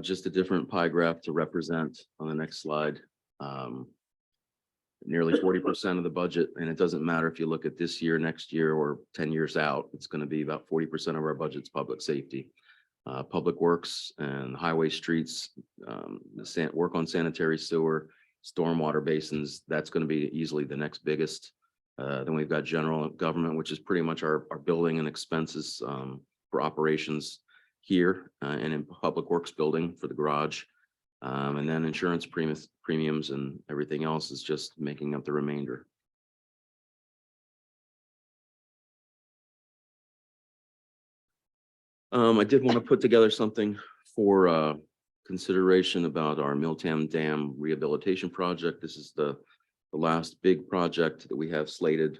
Just a different pie graph to represent on the next slide. Nearly 40% of the budget, and it doesn't matter if you look at this year, next year, or 10 years out, it's going to be about 40% of our budget's public safety. Public works and highway streets, work on sanitary sewer, stormwater basins, that's going to be easily the next biggest. Then we've got general government, which is pretty much our building and expenses for operations here and in public works building for the garage. And then insurance premiums and everything else is just making up the remainder. I did want to put together something for consideration about our Milltown Dam rehabilitation project. This is the last big project that we have slated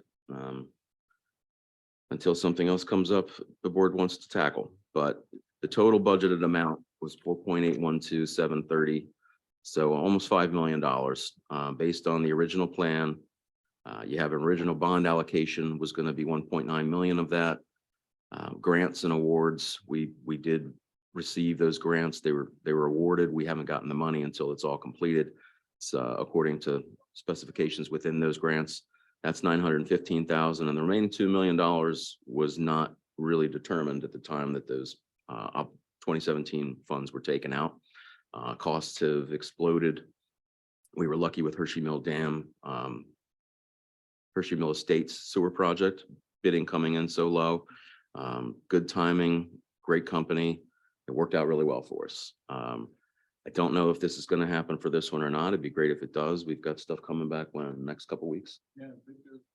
until something else comes up the board wants to tackle. But the total budgeted amount was 4.812730, so almost $5 million based on the original plan. You have an original bond allocation was going to be 1.9 million of that. Grants and awards, we did receive those grants. They were awarded. We haven't gotten the money until it's all completed. So according to specifications within those grants, that's 915,000, and the remaining $2 million was not really determined at the time that those 2017 funds were taken out. Costs have exploded. We were lucky with Hershey Mill Dam, Hershey Mill Estates sewer project, bidding coming in so low. Good timing, great company. It worked out really well for us. I don't know if this is going to happen for this one or not. It'd be great if it does. We've got stuff coming back when next couple weeks. Yeah,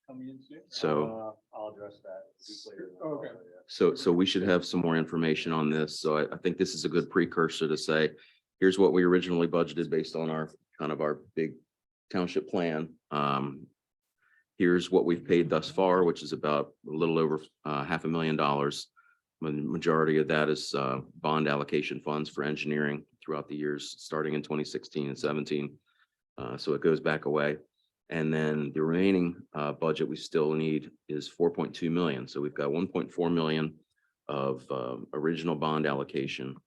coming in soon. So I'll address that. Okay. So we should have some more information on this. So I think this is a good precursor to say, here's what we originally budgeted based on our kind of our big township plan. Here's what we've paid thus far, which is about a little over $500,000. The majority of that is bond allocation funds for engineering throughout the years, starting in 2016 and 17. So it goes back away. And then the remaining budget we still need is 4.2 million. So we've got 1.4 million of original bond allocation.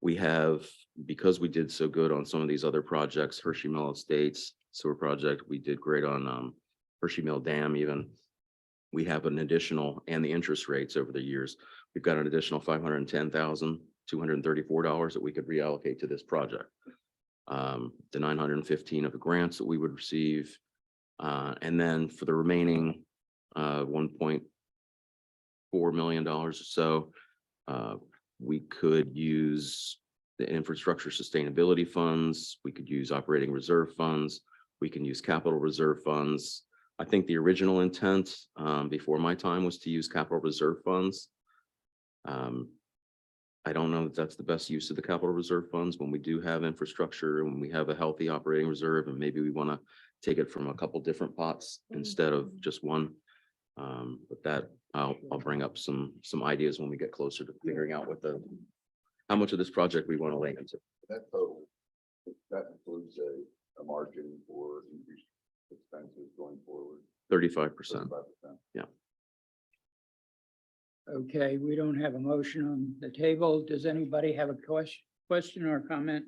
We have, because we did so good on some of these other projects, Hershey Mill Estates sewer project, we did great on Hershey Mill Dam even. We have an additional, and the interest rates over the years, we've got an additional $510,234 that we could reallocate to this project. The 915 of the grants that we would receive. And then for the remaining $1.4 million or so, we could use the infrastructure sustainability funds. We could use operating reserve funds. We can use capital reserve funds. I think the original intent before my time was to use capital reserve funds. I don't know that that's the best use of the capital reserve funds when we do have infrastructure and when we have a healthy operating reserve, and maybe we want to take it from a couple different pots instead of just one. But that I'll bring up some ideas when we get closer to figuring out how much of this project we want to lay into. That total, that includes a margin for increased expenses going forward. 35%. 35%. Okay, we don't have a motion on the table. Does anybody have a question or comment?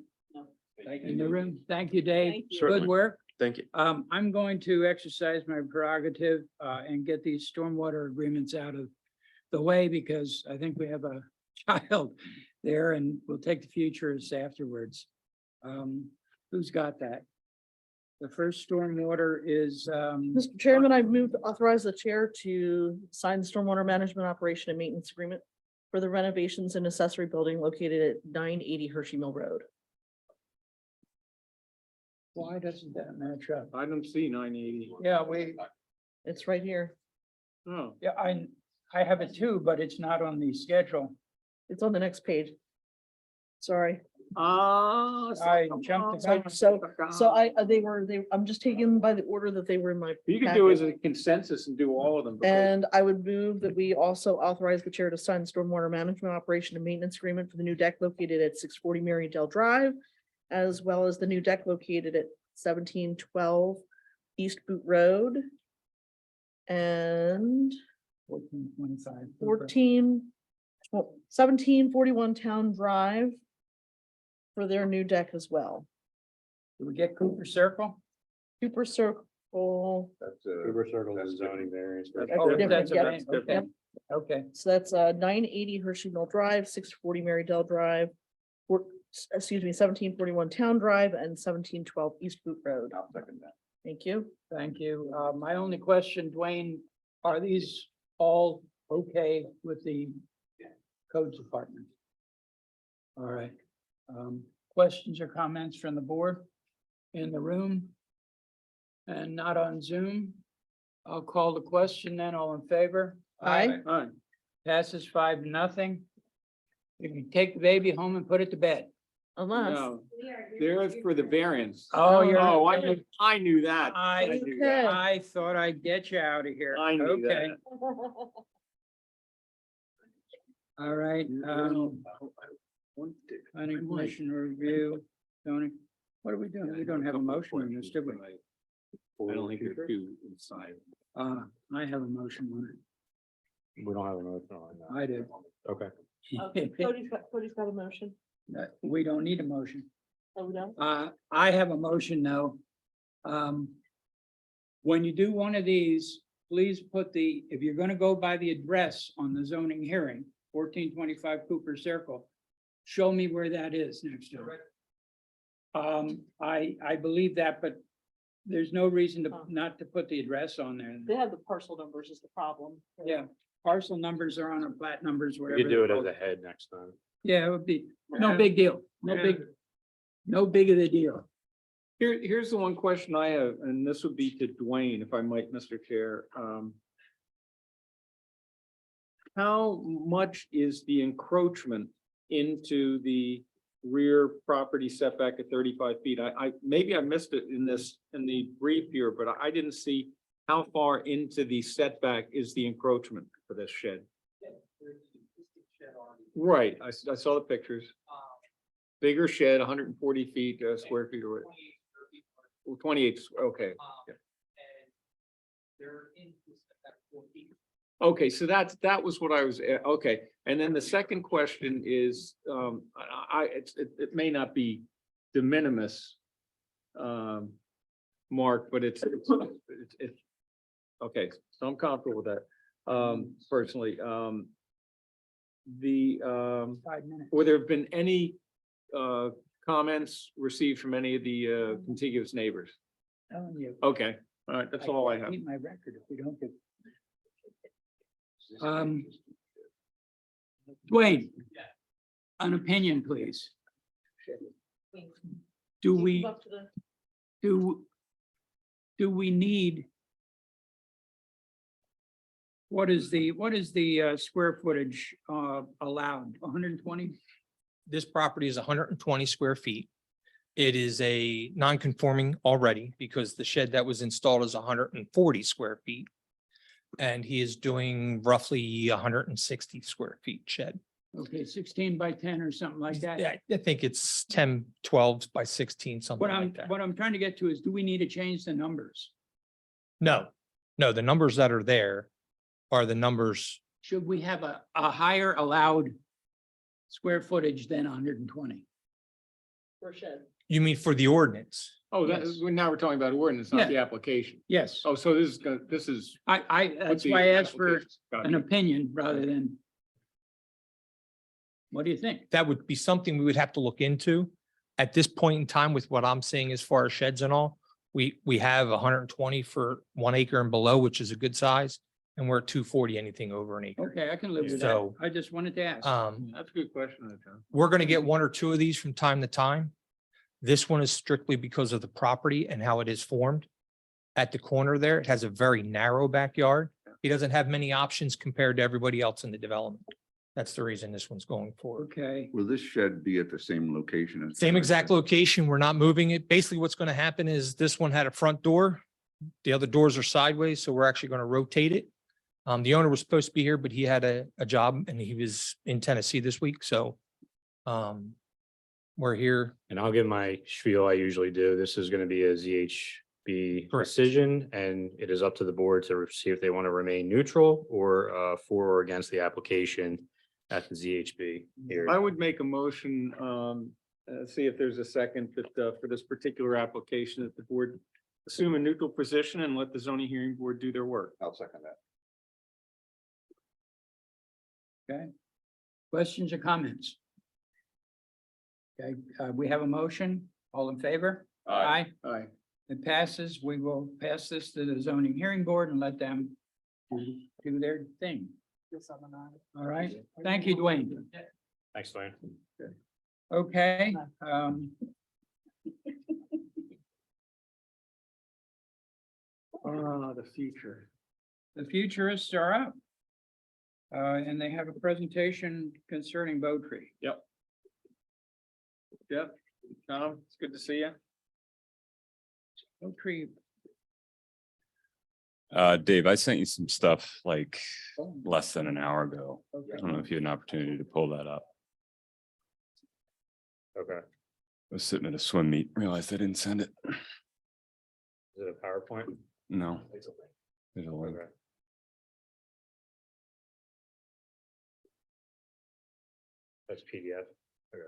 In the room? Thank you, Dave. Thank you. Good Certainly. work. Thank you. I'm going to exercise my prerogative and get these stormwater agreements out of the way because I think we have a child there and we'll take the futures afterwards. Who's got that? The first stormwater is, Mr. Chairman, I move to authorize the chair to sign the stormwater management operation and maintenance agreement for the renovations and accessory building located at 980 Hershey Mill Road. why doesn't that match up? Item C 980. Yeah, It's right here. Oh, yeah, I have it too, but it's not on the schedule. It's on the next page. Sorry. I jumped the gun. So I'm just taking by the order that they were in my. you could do packet. as a consensus and do all of them. because- And I would move that we also authorize the chair to sign the stormwater management operation and maintenance agreement for the new deck located at 640 Marydale Drive, as well as the new deck located at 1712 East Boot Road. And 1425. 1741 Town Drive for their new deck as well. Did we get Cooper Circle? Cooper Circle, That's Circle is zoning variance. That's Oh, different, that's yep, okay. Okay. yep. Okay, So that's 980 Hershey Mill Drive, 640 Marydale Drive, 1741 Town Drive and 1712 East Boot Road. I'll second that. Thank you. thank you. My only question, Dwayne, are these all okay with the codes department? All right. Questions or comments from the board in the room? And not on Zoom? I'll call the question then. All in favor? Aye. Aye. Passes 5-0. You can take the baby home and put it to bed. Unless, No, there for the variance. Oh, you're. Oh, I knew that. I, knew Okay. that. I thought I'd get you out of here. I knew Okay, that. all right. Planning commission review, Tony. What are we doing? We don't have a motion on this, do we? I don't think they're two inside. I have a motion on We don't have a motion on it. that. I do. Okay. Cody's got a motion. We don't need a motion. Oh, we don't? I have a motion now. When you do one of these, please put if you're gonna go by the address on the zoning hearing, 1425 Cooper Circle, show me where that is next to it. I believe that, but there's no reason to not to put the address on there. They have the parcel numbers is the problem. Yeah, parcel numbers are on our plat numbers, We whatever. could do it they're as a called. head next time. Yeah, it would be, no big deal, no big of the deal. Here's the one question I have, and this would be to Dwayne, if I might, Mr. Chair. How much is the encroachment into the rear property setback at 35 feet? Maybe I missed it in the brief here, but I didn't see how far into the setback is the encroachment for this shed. Right, I saw the pictures. Bigger shed, 140 feet, square feet or 28, okay. Okay, so that was what I was, okay. And then the second question is, it may not be de minimis, Mark, but it's, okay, so I'm comfortable with that, personally. 5 minutes. Would there have been any comments received from any of the contiguous neighbors? Telling you. Okay, all right, that's all I can't have. Keep my record if we don't get. Dwayne. An opinion, please. Do we, do we need What is the square footage allowed? 120? This property is hundred and 20 square feet. It is a non-conforming already because the shed that was installed is 140 square feet. And he is doing roughly 160 square feet shed. Okay, 16 by 10 or something like that. Yeah, I think it's 10, 12 by 16, something What like that. I'm trying to get to is, do we need to change the numbers? No, the numbers that are there are the numbers. Should we have a higher allowed square footage than 120? For shed. You mean for the ordinance? Oh, Yes. now we're talking about ordinance, not the application. Yes, Oh, so this is. that's the why I asked for application. Gotcha. an opinion rather than. What do you think? That would be something we would have to look into. At this point in time, with what I'm seeing as far as sheds and all, we have 120 for 1 acre and below, which is a good size. And we're at 240, anything over an acre. Okay, I can live with that. So, I just wanted to ask. That's a good question, John. We're going to get 1 or 2 of these from time to time. This one is strictly because of the property and how it is formed. At the corner there, it has a very narrow backyard. He doesn't have many options compared to everybody else in the development. That's the reason this one's going forward. Okay, Will this shed be at the same location as? Same exact location. We're not moving it. Basically, what's going to happen is this one had a front door. The other doors are sideways, so we're actually going to rotate it. The owner was supposed to be here, but he had a job and he was in Tennessee this week, so we're here. And I'll give my spiel I usually do. This is going to be a ZHB Correct. decision, and it is up to the board to see if they want to remain neutral or for or against the application at the ZHB here. I would make a motion, see if there's a second, that for this particular application, that the board assume a neutral position and let the zoning hearing board do their work. I'll second that. okay. Questions or comments? Okay, we have a motion. All in favor? Aye. Aye. It passes. We will pass this to the zoning hearing board and let them do their thing. All right. Thank you, Dwayne. Thanks, Dwayne. Okay. The future. The futurists are up. And they have a presentation concerning Bowtree. Yep. Tom, it's good to see you. Bowtree. Dave, I sent you some stuff like less than an hour ago. I don't know if you had an opportunity to pull that up. Okay. I was sitting at a swim meet, realized I didn't send it. Is it a PowerPoint? No. There's a link. Okay. That's PDF. Okay.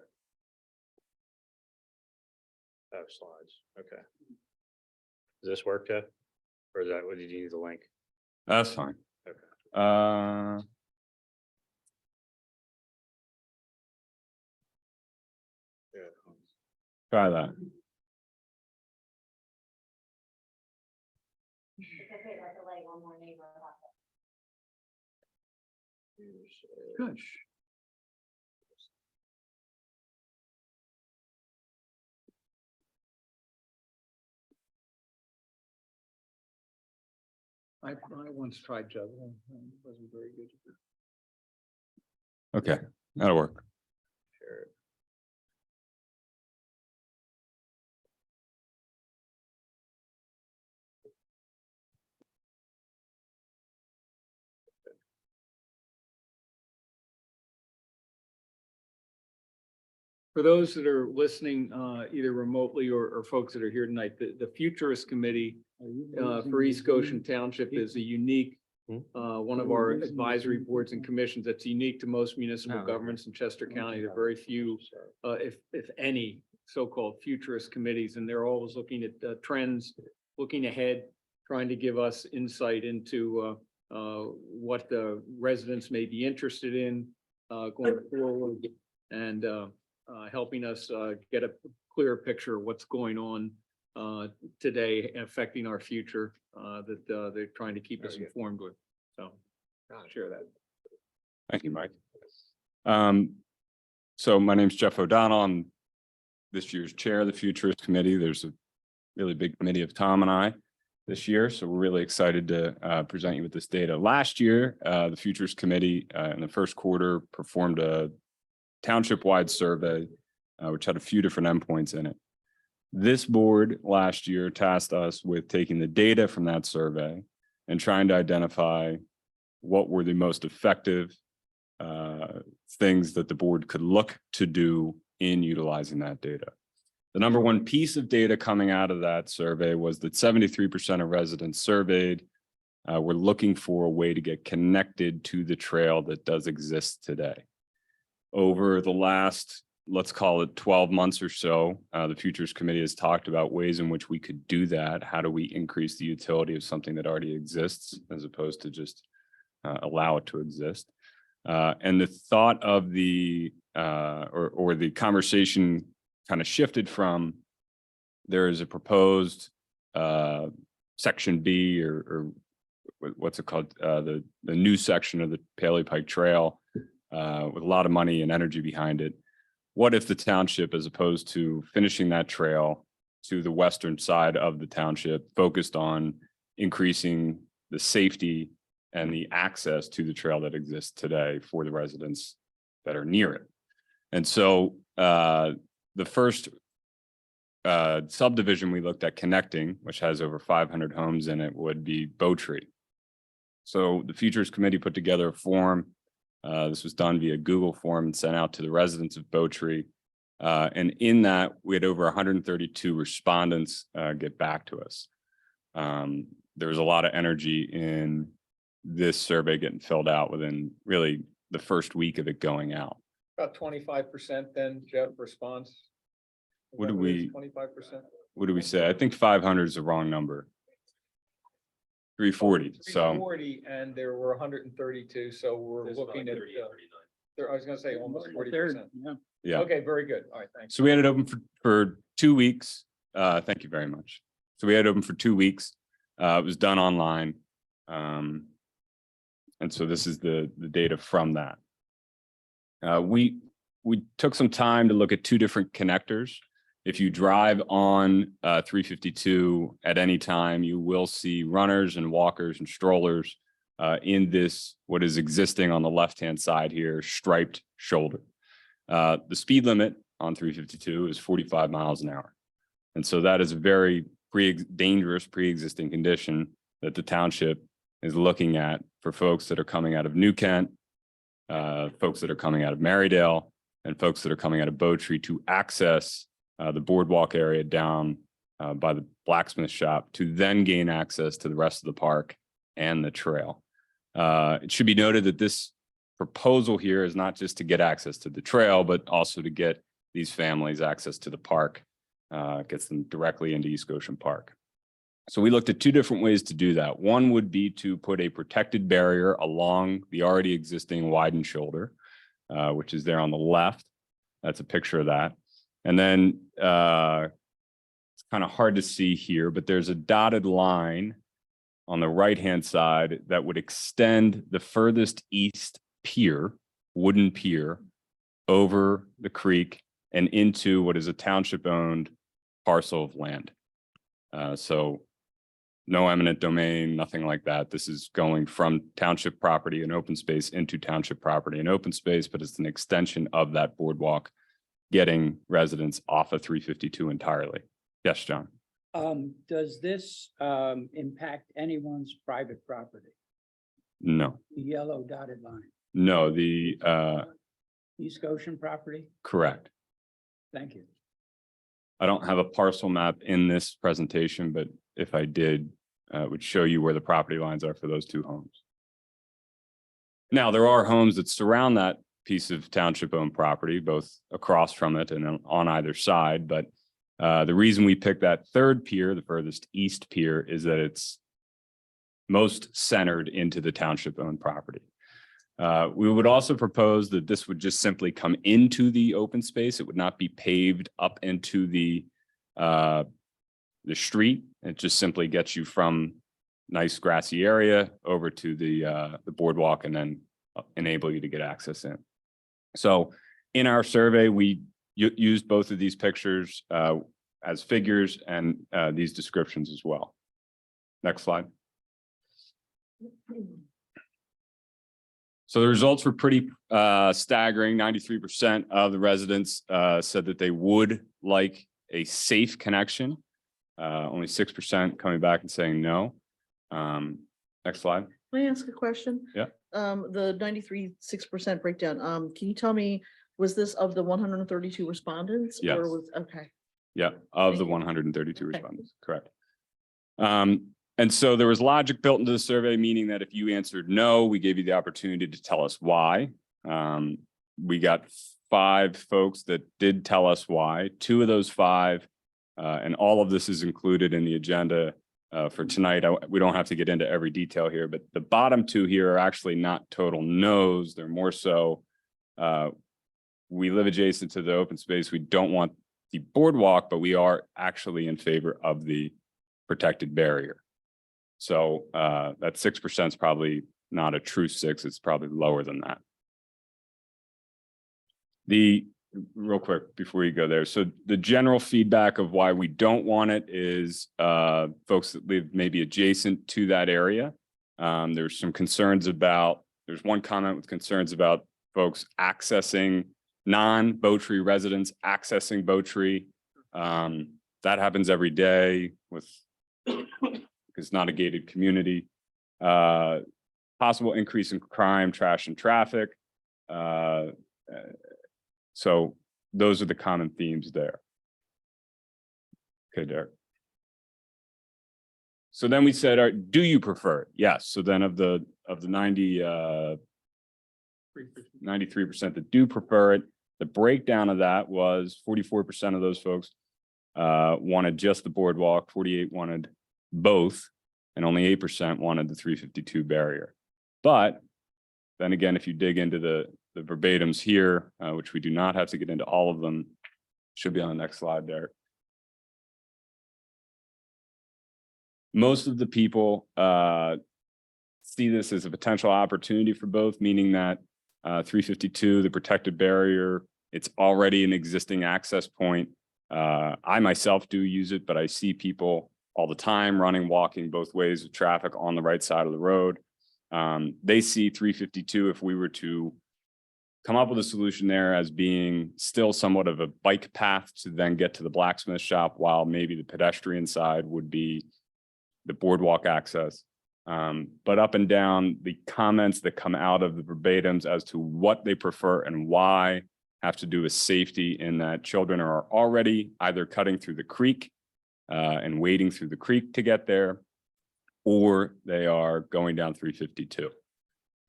I have slides. Okay. Does this work, Jeff? Or is that, what did you need the link? That's fine. Okay. Yeah. Try that. Good. I once tried juggling. It wasn't very good. Okay, that'll work. Sure. For those that are listening, either remotely or folks that are here tonight, the Futurist Committee for East Goshen Township is a unique, one of our advisory boards and commissions that's unique to most municipal governments in Chester County. There are very few, if any, so-called futurist committees, and they're always looking at trends, looking ahead, trying to give us insight into what the residents may be interested in going forward, and helping us get a clearer picture of what's going on today affecting our future that they're trying to keep us informed with. So I'll share that. Thank you, Mike. So my name's Jeff O'Donnell. I'm this year's chair of the Futurist Committee. There's a really big committee of Tom and I this year. So we're really excited to present you with this data. Last year, the Futures Committee in the first quarter performed a township-wide survey, which had a few different endpoints in it. This board last year tasked us with taking the data from that survey and trying to identify what were the most effective things that the board could look to do in utilizing that data. The number one piece of data coming out of that survey was that 73% of residents surveyed were looking for a way to get connected to the trail that does exist today. Over the last, let's call it 12 months or so, the Futures Committee has talked about ways in which we could do that. How do we increase the utility of something that already exists as opposed to just allow it to exist? And the thought of the, or the conversation kind of shifted from there is a proposed section B or what's it called? The new section of the Paley Pike Trail with a lot of money and energy behind it. What if the township, as opposed to finishing that trail to the western side of the township, focused on increasing the safety and the access to the trail that exists today for the residents that are near it? And so the first subdivision we looked at connecting, which has over 500 homes in it, would be Bowtree. So the Futures Committee put together a form. This was done via Google form and sent out to the residents of Bowtree. And in that, we had over 132 respondents get back to us. There was a lot of energy in this survey getting filled out within really the first week of it going out. About 25% then, Jeff, response. What do we- 25%? What do we say? I think 500 is the wrong number. 340, so 340, and there were 132, so we're looking at, I was gonna say almost 40%. Yeah. yeah. Okay, very good. All right, thanks. So we had it open for 2 weeks. Thank you very much. So we had it open for 2 weeks. It was done online. And so this is the data from that. We took some time to look at two different connectors. If you drive on 352 at any time, you will see runners and walkers and strollers in this, what is existing on the left-hand side here, striped shoulder. The speed limit on 352 is 45 miles an hour. And so that is a very dangerous pre-existing condition that the township is looking at for folks that are coming out of New Kent, folks that are coming out of Marydale, and folks that are coming out of Bowtree to access the boardwalk area down by the blacksmith shop to then gain access to the rest of the park and the trail. It should be noted that this proposal here is not just to get access to the trail, but also to get these families access to the park, gets them directly into East Goshen Park. So we looked at two different ways to do that. One would be to put a protected barrier along the already existing widened shoulder, which is there on the left. That's a picture of that. And then it's kind of hard to see here, but there's a dotted line on the right-hand side that would extend the furthest east pier, wooden pier, over the creek and into what is a township-owned parcel of land. So no eminent domain, nothing like that. This is going from township property and open space into township property and open space, but it's an extension of that boardwalk, getting residents off of 352 entirely. Yes, John. Does this impact anyone's private property? No, The yellow dotted line, no, the East Goshen property? correct. Thank you. I don't have a parcel map in this presentation, but if I did, it would show you where the property lines are for those two homes. Now, there are homes that surround that piece of township owned property, both across from it and on either side. But the reason we picked that third pier, the furthest east pier, is that it's most centered into the township owned property. We would also propose that this would just simply come into the open space. It would not be paved up into the street. It just simply gets you from nice grassy area over to the boardwalk and then enable you to get access in. So in our survey, we used both of these pictures as figures and these descriptions as well. Next slide. So the results were pretty staggering. 93% of the residents said that they would like a safe connection. Only 6% coming back and saying no. Next slide. Can I ask a question? Yeah. The 93.6% breakdown, can you tell me, was this of the 132 respondents? Yes. Or was, okay, Yeah, of the Thank you. 132 Okay. respondents, correct. And so there was logic built into the survey, meaning that if you answered no, we gave you the opportunity to tell us why. We got 5 folks that did tell us why. 2 of those 5, and all of this is included in the agenda for tonight. We don't have to get into every detail here, but the bottom 2 here are actually not total no's. They're more so, we live adjacent to the open space. We don't want the boardwalk, but we are actually in favor of the protected barrier. So that 6% is probably not a true 6. It's probably lower than that. Real quick before you go there. So the general feedback of why we don't want it is folks that live maybe adjacent to that area. There's some concerns about, there's one comment with concerns about folks accessing non-Bowtree residents accessing Bowtree. That happens every day with, it's not a gated community. Possible increase in crime, trash, and traffic. So those are the common themes there. Okay, Derek. So then we said, do you prefer it? Yes. So then of the 93% that do prefer it, the breakdown of that was 44% of those folks wanted just the boardwalk, 48 wanted both, and only 8% wanted the 352 barrier. But then again, if you dig into the verbatims here, which we do not have to get into all of them, should be on the next slide there. Most of the people see this as a potential opportunity for both, meaning that 352, the protected barrier, it's already an existing access point. I myself do use it, but I see people all the time running, walking both ways of traffic on the right side of the road. They see 352, if we were to come up with a solution there, as being still somewhat of a bike path to then get to the blacksmith shop, while maybe the pedestrian side would be the boardwalk access. But up and down, the comments that come out of the verbatims as to what they prefer and why have to do with safety, in that children are already either cutting through the creek and wading through the creek to get there, or they are going down 352.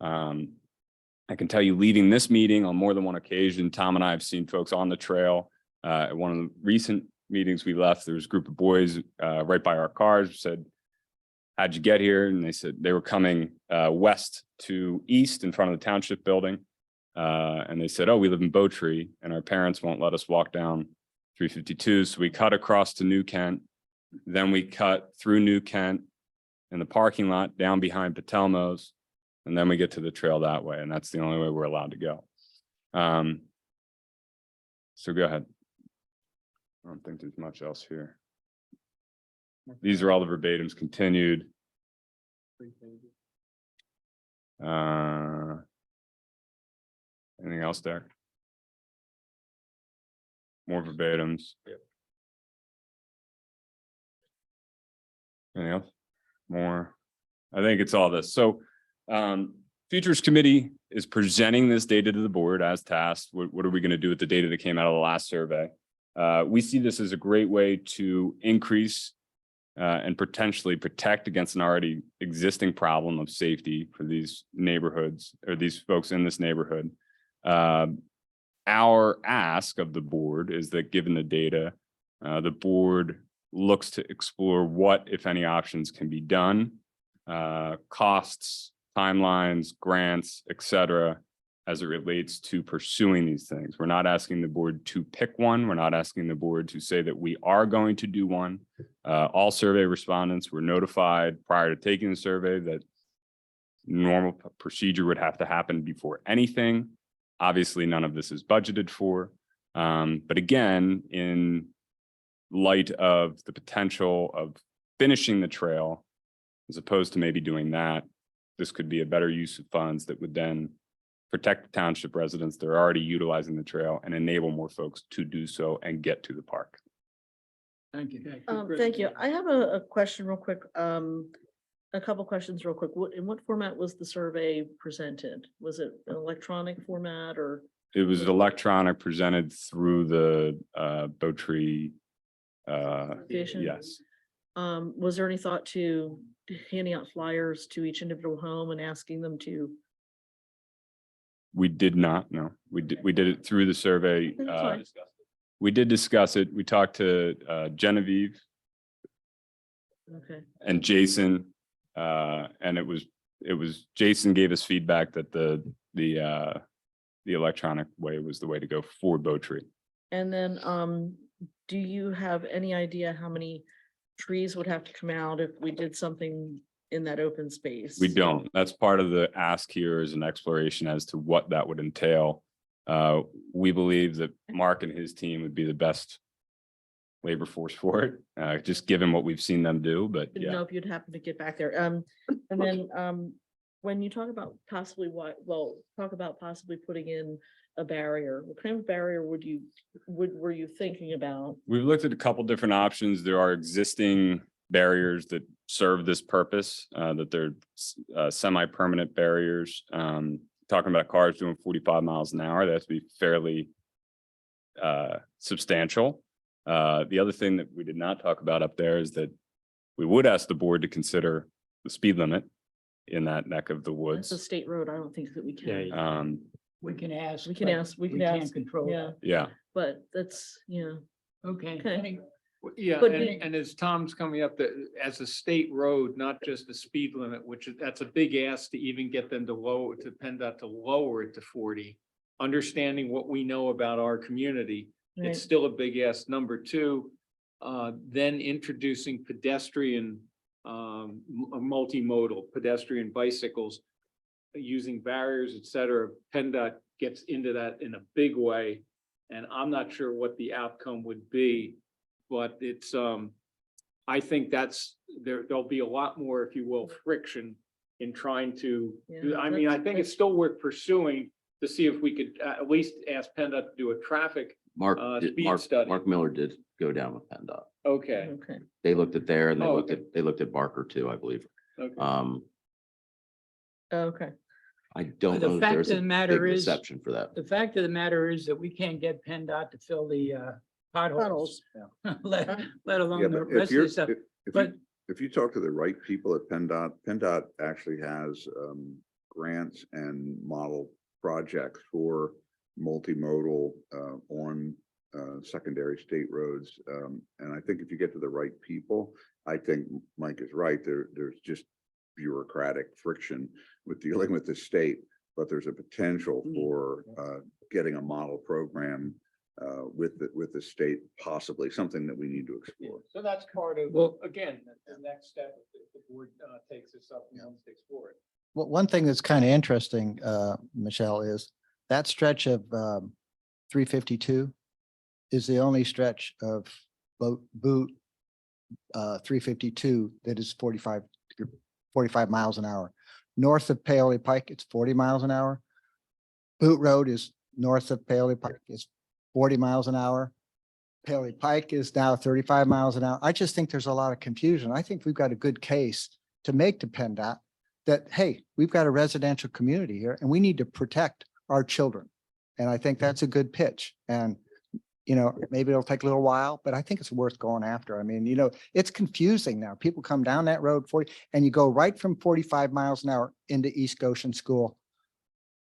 I can tell you, leaving this meeting on more than one occasion, Tom and I have seen folks on the trail. At one of the recent meetings we left, there was a group of boys right by our cars, said, "How'd you get here?" And they said they were coming west to east in front of the township building. And they said, "Oh, we live in Bowtree and our parents won't let us walk down 352. So we cut across to New Kent. Then we cut through New Kent in the parking lot down behind Patelmo's. And then we get to the trail that way. And that's the only way we're allowed to go." So go ahead. I don't think there's much else here. These are all the verbatims continued. Anything else there? More verbatims. Yep. Anything else? More. I think it's all this. So Futures Committee is presenting this data to the board as tasked. What are we going to do with the data that came out of the last survey? We see this as a great way to increase and potentially protect against an already existing problem of safety for these neighborhoods, or these folks in this neighborhood. Our ask of the board is that, given the data, the board looks to explore what, if any, options can be done, costs, timelines, grants, et cetera, as it relates to pursuing these things. We're not asking the board to pick one. We're not asking the board to say that we are going to do one. All survey respondents were notified prior to taking the survey that normal procedure would have to happen before anything. Obviously, none of this is budgeted for. But again, in light of the potential of finishing the trail As opposed to maybe doing that, this could be a better use of funds that would then protect the township residents that are already utilizing the trail and enable more folks to do so and get to the park. Thank you. Thank you. I have a question real quick. A couple questions real quick. In what format was the survey presented? Was it an electronic format or? It was electronic presented through the Bowtree. Application? Yes, Was there any thought to handing out flyers to each individual home and asking them to? we did not, no, we did it through the survey. That's fine. We did discuss it. We talked to Genevieve Okay, and Jason. And it was Jason gave us feedback that the electronic way was the way to go for Bowtree. and then, do you have any idea how many trees would have to come out if we did something in that open space? We don't. That's part of the ask here is an exploration as to what that would entail. We believe that Mark and his team would be the best labor force for it, just given what we've seen them do, but Didn't know yeah. if you'd happen to get back there. And then, when you talk about possibly talk about possibly putting in a barrier, what kind of barrier were you thinking about? We've looked at a couple different options. There are existing barriers that serve this purpose, that they're semi-permanent barriers. Talking about cars doing 45 miles an hour, that has to be fairly substantial. The other thing that we did not talk about up there is that we would ask the board to consider the speed limit in that neck of the It's a woods. state road. I don't think that we can. Yeah, We can ask. We can but ask, we can can't ask, Control. yeah, that. Yeah, but that's, Okay. Okay. Any- Yeah, But and as Tom's coming up, as a state road, not just the speed limit, that's a big ask to even get them to PennDOT to lower it to 40. Understanding what we know about our community, right, it's still a big ask. Number two, then introducing pedestrian, multimodal pedestrian bicycles, using barriers, et cetera. PennDOT gets into that in a big way. And I'm not sure what the outcome would be, but it's, I think there'll be a lot more, if you will, friction in trying to, Yeah, I mean, I that's- think it's still worth pursuing to see if we could at least ask PennDOT to do a traffic. Mark, speed study. Mark Miller did go down with PennDOT. Okay, okay. They looked at there and Oh, okay. they looked at Barker too, I believe. okay. Okay, I don't The know if fact there's of a the matter big is- reception for that. The fact of the matter is that we can't get PennDOT to fill the potholes, Puddles. let Yeah, alone the but rest if of you're, the stuff. if But if you talk to the right people at PennDOT actually has grants and model projects for multimodal on secondary state roads. And I think if you get to the right people, I think Mike is right. There's just bureaucratic friction with dealing with the state, but there's a potential for getting a model program with the state, possibly something that we need to explore. So that's part of, Well- again, the next step, if the board takes this up and wants to explore it. Well, one thing that's kind of interesting, Michelle, is that stretch of 352 is the only stretch of boot 352 that is 45 miles an hour. North of Paoli Pike, it's 40 miles an hour. Boot Road is north of Paoli Pike, it's 40 miles an hour. Paoli Pike is now 35 miles an hour. I just think there's a lot of confusion. I think we've got a good case to make to PennDOT that, hey, we've got a residential community here and we need to protect our children. And I think that's a good pitch. And, maybe it'll take a little while, but I think it's worth going after. I mean, it's confusing now. People come down that road 40 and you go right from 45 miles an hour into East Goshen School,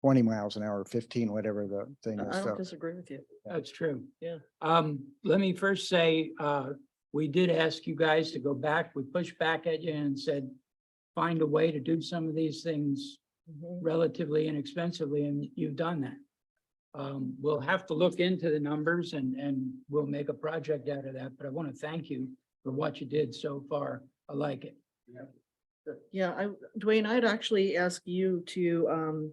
20 miles an hour, 15, whatever the thing is. I So don't disagree with you. that's true. Yeah. Let me first say, we did ask you guys to go back. We pushed back at you and said, find a way to do some of these things Mhm. relatively inexpensively, and you've done that. We'll have to look into the numbers and we'll make a project out of that, but I want to thank you for what you did so far. I like it. Yeah, Dwayne, I'd actually ask you to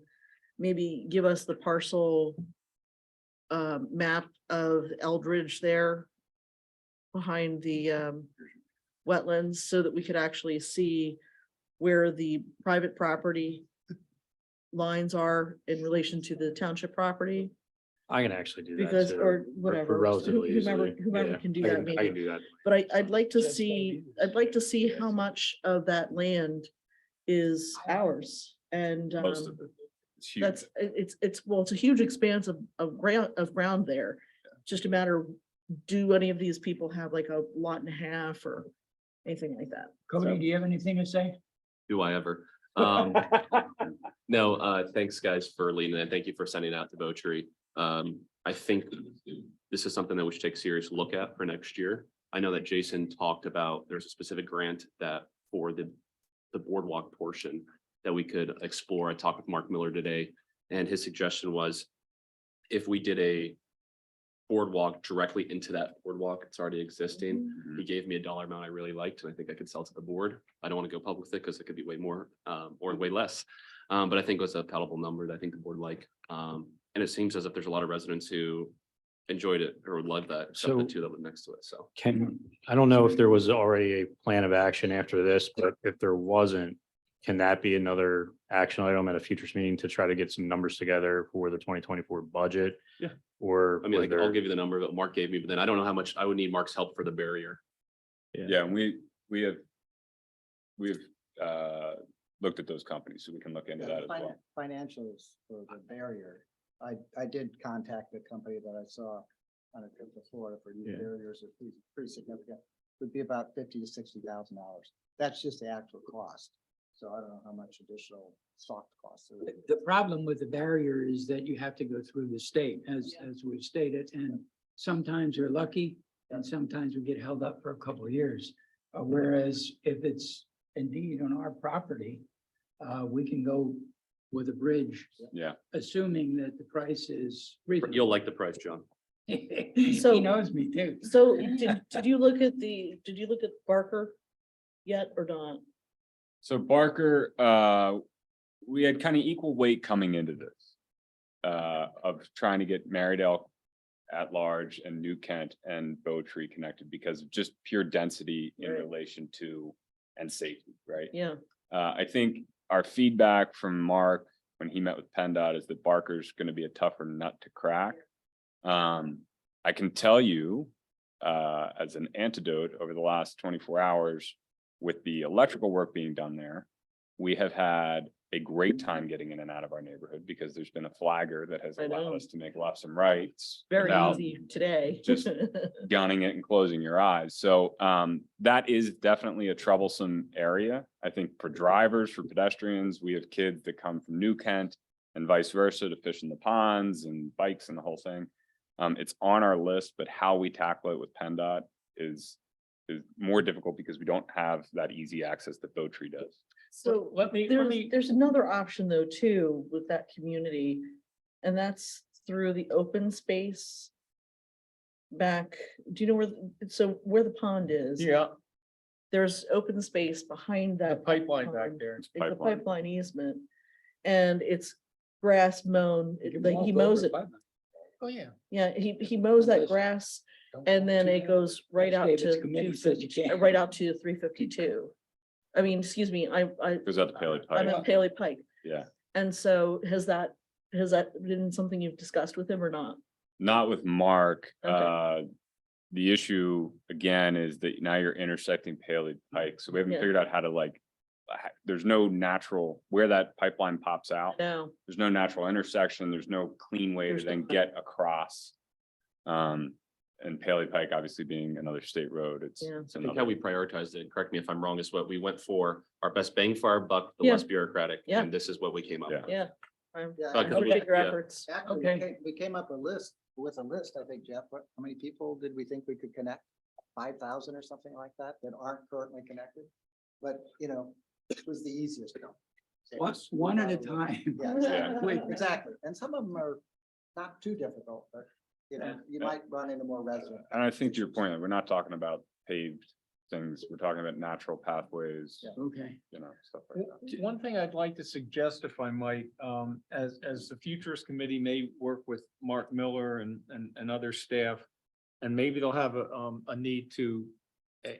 maybe give us the parcel map of Eldridge there behind the wetlands so that we could actually see where the private property lines are in relation to the township property? I can actually do that. Because, too, or for whatever, relatively whomever, easily. whomever Yeah, can do I that I maybe. can do that. But I'd like to see, I'd like to see how much of that land is ours. And Most of it. It's huge. that's, well, it's a huge expanse of ground there. Just a matter of, do any of these people have like a lot and a half or anything like that? Cody, do you have anything to say? Do I ever? No, thanks guys for leading and thank you for sending it out to Votary. I think this is something that we should take a serious look at for next year. I know that Jason talked about, there's a specific grant that for the boardwalk portion that we could explore. I talked with Mark Miller today, and his suggestion was if we did a boardwalk directly into that boardwalk, it's already existing. He gave me a dollar amount I really liked, and I think I could sell to the board. I don't want to go public with it because it could be way more or way less. But I think it was a palatable number that I think the board like. And it seems as if there's a lot of residents who enjoyed it or would love that, except the So- two that live next to it. So I don't know if there was already a plan of action after this, but if there wasn't, can that be another action item at a future meeting to try to get some numbers together for the 2024 budget? Yeah. Or I mean, was like, I'll there- give you the number that Mark gave me, but then I don't know how much I would need Mark's help for the barrier. Yeah, and we have looked at those companies, so we can look into that as well. Financials for the barrier. I did contact the company that I saw on a trip to Florida for these Yeah. barriers are pretty significant. Would be about $50,000 to $60,000. That's just the actual cost. So I don't know how much additional soft costs. there is. The problem with the barrier is that you have to go through the state, as we've stated, and sometimes we're lucky and sometimes we get held up for a couple of years. Whereas if it's indeed on our property, we can go with a bridge, Yeah, assuming that the price is reasonable. You'll like the price, John. He So- knows me too. So did you look at Barker yet or not? so Barker, we had kind of equal weight coming into this. Of trying to get Marydale at large and New Kent and Bowtree connected because of just pure density in Right. relation to and safety, right? Yeah, I think our feedback from Mark when he met with PennDOT is that Barker's gonna be a tougher nut to crack. I can tell you, as an antidote over the last 24 hours with the electrical work being done there, we have had a great time getting in and out of our neighborhood because there's been a flagger that has I allowed know. us to make lefts and rights. very without easy today. just gunning it and closing your eyes. So that is definitely a troublesome area. I think for drivers, for pedestrians, we have kids that come from New Kent and vice versa to fish in the ponds and bikes and the whole thing. It's on our list, but how we tackle it with PennDOT is more difficult because we don't have that easy access that Bowtree does. So there's another option though, too, with that community. And that's through the open space. Back, do you know where the pond is? Yeah, There's open space behind the that. pipeline back pond. there. It's a Pipeline. pipeline easement. And it's grass mown, like he mows it. Oh, yeah. Yeah, he mows that grass and then it goes right out David's to, committee says you can't. right out to 352. I mean, excuse me, I Goes out to Paley I'm Pike. at Paley Pike. Yeah, And so has that been something you've discussed with him or not? not with Mark. Okay. The issue again is that now you're intersecting Paley Pike, so we haven't Yeah. figured out how to there's no natural, where that pipeline pops out. No, There's no natural intersection. There's no clean way to There's no then get across. And Paley Pike obviously being another state road, it's. Yeah. it's I think another- how we prioritized it, correct me if I'm wrong, is what we went for our best bang for our buck, the Yeah. less bureaucratic, Yeah. and this is what we came up Yeah. with. yeah. I Yeah, Okay. appreciate your Yeah. efforts. Actually, Okay. we came up with a list, I think, Jeff, how many people did we think we could connect? 5,000 or something like that aren't currently connected, but it was the easiest. One at a time. Yeah, Yeah. exactly. And some of them are not too difficult, but you might run into more residents. And I think to your point, we're not talking about paved things. We're talking about natural pathways, Yeah. Okay. stuff like that. One thing I'd like to suggest, if I might, as the Futures Committee may work with Mark Miller and other staff, and maybe they'll have a need to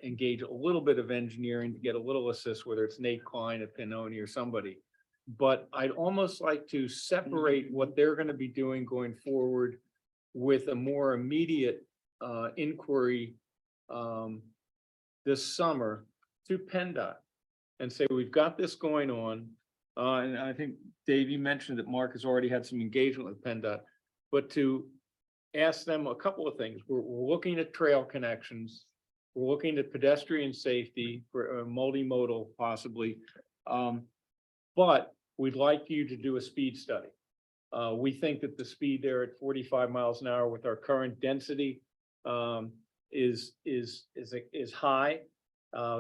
engage a little bit of engineering to get a little assist, whether it's Nate Klein at Pinoni or somebody. But I'd almost like to separate what they're gonna be doing going forward with a more immediate inquiry this summer to PennDOT and say, we've got this going on. And I think, Dave, you mentioned that Mark has already had some engagement with PennDOT, but to ask them a couple of things. We're looking at trail connections. We're looking at pedestrian safety for multimodal possibly. But we'd like you to do a speed study. We think that the speed there at 45 miles an hour with our current density is high.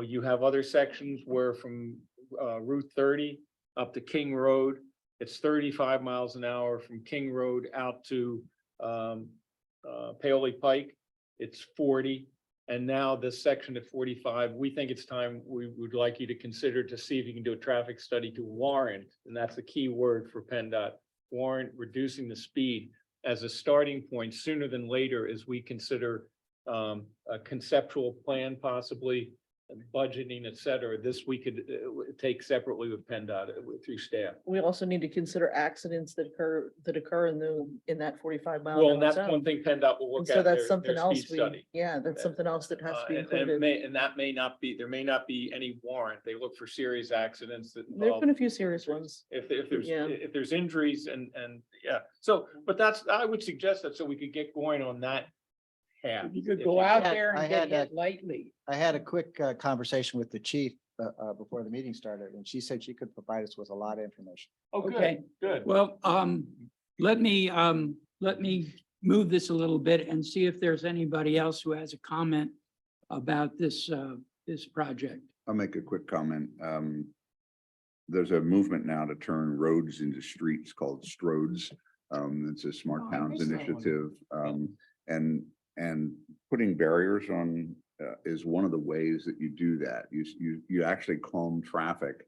You have other sections where from Route 30 up to King Road, it's 35 miles an hour. From King Road out to Paoli Pike, it's 40. And now this section at 45, we think it's time, we would like you to consider to see if you can do a traffic study to warrant, and that's the key word for PennDOT, warrant reducing the speed as a starting point sooner than later as we consider a conceptual plan possibly, and budgeting, et cetera. This we could take separately with PennDOT through staff. We also need to consider accidents that occur in that 45 mile. Well, an and hour that's zone. one thing PennDOT will And look so at. that's their something else speed study. yeah, that's something else that has to be And included. that may not be, there may not be any warrant. They look for serious accidents that There's involve, been a few serious ones. if Yeah. there's injuries and yeah. So, but I would suggest that so we could get going on that path. You could If go you- out Yeah, there I and get had hit lightly. I had a quick conversation with the chief before the meeting started, and she said she could provide us with a lot of information. Oh, Okay. good. Well, let me move this a little bit and see if there's anybody else who has a comment about this project. I'll make a quick comment. There's a movement now to turn roads into streets called Stroads. It's a Smart Oh, I Towns missed that one. initiative. And putting barriers on is one of the ways that you do that. You actually calm traffic.